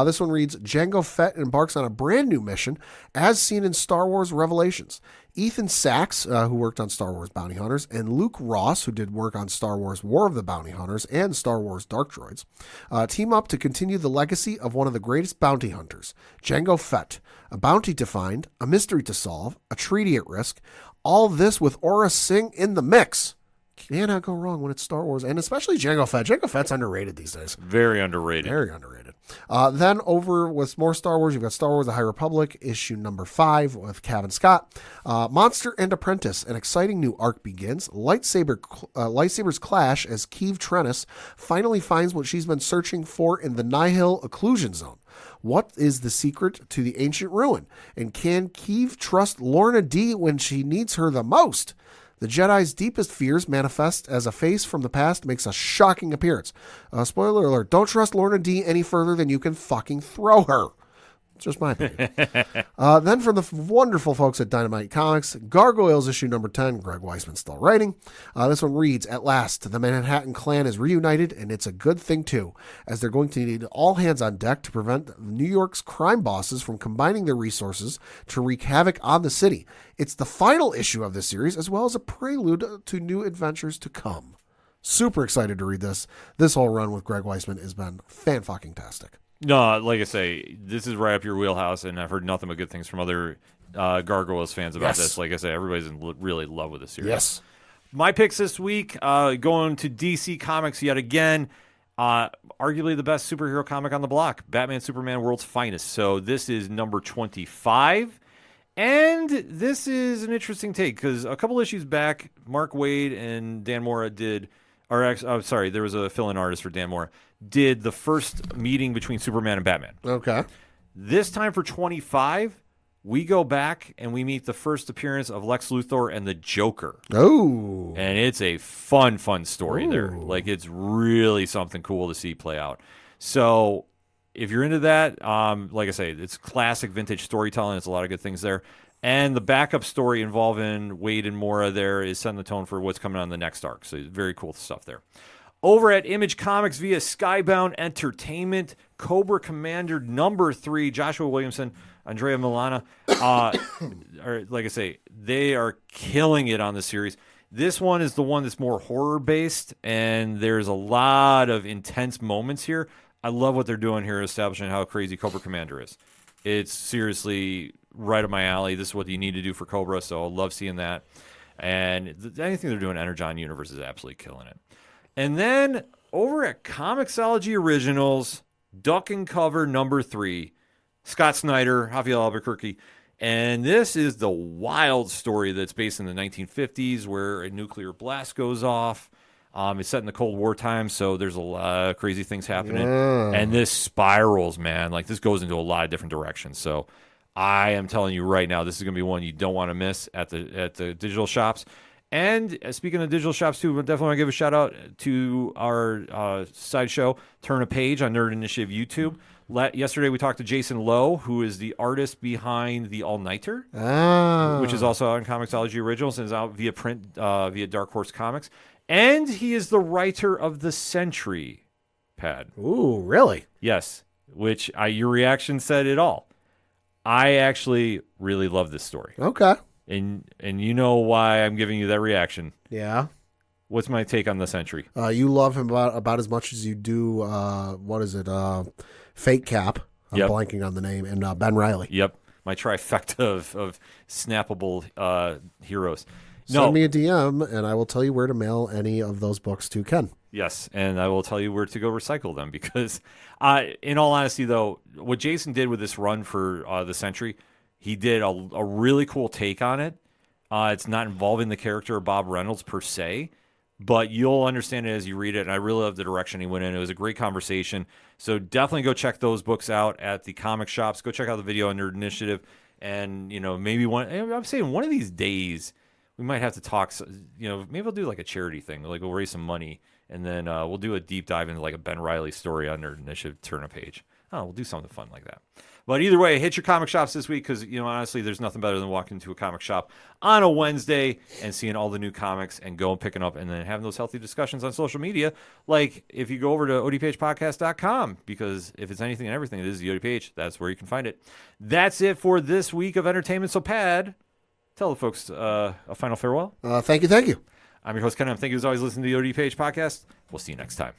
This one reads, Jango Fett embarks on a brand new mission as seen in Star Wars Revelations. Ethan Sachs, who worked on Star Wars Bounty Hunters, and Luke Ross, who did work on Star Wars War of the Bounty Hunters and Star Wars Dark Droids, team up to continue the legacy of one of the greatest bounty hunters, Jango Fett. A bounty to find, a mystery to solve, a treaty at risk, all this with Aura Singh in the mix. Cannot go wrong when it's Star Wars, and especially Jango Fett. Jango Fett's underrated these days. Very underrated. Very underrated. Then over with more Star Wars, you've got Star Wars The High Republic, issue number 5 with Kevin Scott. Monster and Apprentice, an exciting new arc begins. Lightsabers clash as Keeve Trennis finally finds what she's been searching for in the Nihil Occlusion Zone. What is the secret to the ancient ruin? And can Keeve trust Lorna D when she needs her the most? The Jedi's deepest fears manifest as a face from the past makes a shocking appearance. Spoiler alert, don't trust Lorna D any further than you can fucking throw her. Just my opinion. Then from the wonderful folks at Dynamite Comics, Gargoyles issue number 10, Greg Weisman still writing. This one reads, At last, the Manhattan Clan is reunited, and it's a good thing too, as they're going to need all hands on deck to prevent New York's crime bosses from combining their resources to wreak havoc on the city. It's the final issue of this series, as well as a prelude to new adventures to come. Super excited to read this. This whole run with Greg Weisman has been fan-fucking-tastic. No, like I say, this is right up your wheelhouse, and I've heard nothing but good things from other Gargoyles fans about Yes. this. Like I said, everybody's really in love with this series. Yes. My picks this week, going to DC Comics yet again. Arguably the best superhero comic on the block, Batman Superman World's Finest. So this is number 25. And this is an interesting take because a couple issues back, Mark Waid and Dan Mora did, there was a fill-in artist for Dan Mora, did the first meeting between Superman and Batman. Okay. This time for 25, we go back and we meet the first appearance of Lex Luthor and the Joker. Oh. And it's a fun story there. Like, it's really something cool to see play out. So if you're into that, like I say, it's classic vintage storytelling. It's a lot of good things there. And the backup story involving Wade and Mora there is setting the tone for what's coming on the next arc. So very cool stuff there. Over at Image Comics via Skybound Entertainment, Cobra Commander number 3, Joshua Williamson, Andrea Milana. Like I say, they are killing it on the series. This one is the one that's more horror-based, and there's a lot of intense moments here. I love what they're doing here, establishing how crazy Cobra Commander is. It's seriously right up my alley. This is what you need to do for Cobra, so I love seeing that. And anything they're doing, Energon Universe is absolutely killing it. And then over at Comixology Originals, Duck and Cover number 3, Scott Snyder, Javier Albuquerque. And this is the wild story that's based in the 1950s where a nuclear blast goes off. It's set in the Cold War time, so there's a lot of crazy things happening. Yeah. And this spirals, man. Like, this goes into a lot of different directions. So I am telling you right now, this is going to be one you don't want to miss at the digital shops. And speaking of digital shops, too, I definitely want to give a shout-out to our sideshow, Turn a Page on Nerd Initiative YouTube. Yesterday, we talked to Jason Lowe, who is the artist behind the All-Nighter, which is also out in Comixology Originals and is out via print via Dark Horse Comics. And he is the writer of The Sentry, Pad. Ooh, really? Yes, which your reaction said it all. I actually really love this story. Okay. And you know why I'm giving you that reaction. Yeah. What's my take on The Sentry? You love him about as much as you do, what is it, Fake Cap. I'm Yep. blanking on the name. And Ben Reilly. Yep, my trifecta of snappable heroes. Send me a DM, and I will tell you where to mail any of those books to Ken. Yes, and I will tell you where to go recycle them because, in all honesty, though, what Jason did with this run for The Sentry, he did a really cool take on it. It's not involving the character of Bob Reynolds per se, but you'll understand it as you read it, and I really love the direction he went in. It was a great conversation, so definitely go check those books out at the comic shops. Go check out the video on Nerd Initiative, and, maybe I'm saying one of these days, we might have to talk, maybe we'll do like a charity thing. Like, we'll raise some money, and then we'll do a deep dive into like a Ben Reilly story on Nerd Initiative, Turn a Page. We'll do something fun like that. But either way, hit your comic shops this week because, honestly, there's nothing better than walking into a comic shop on a Wednesday and seeing all the new comics and going picking up and then having those healthy discussions on social media. Like if you go over to odphpodcast.com, because if it's anything and everything, it is the ODPH. That's where you can find it. That's it for this week of entertainment. So, Pad, tell the folks a final farewell. Thank you. I'm your host, Ken. Thank you as always for listening to the ODPH podcast. We'll see you next time.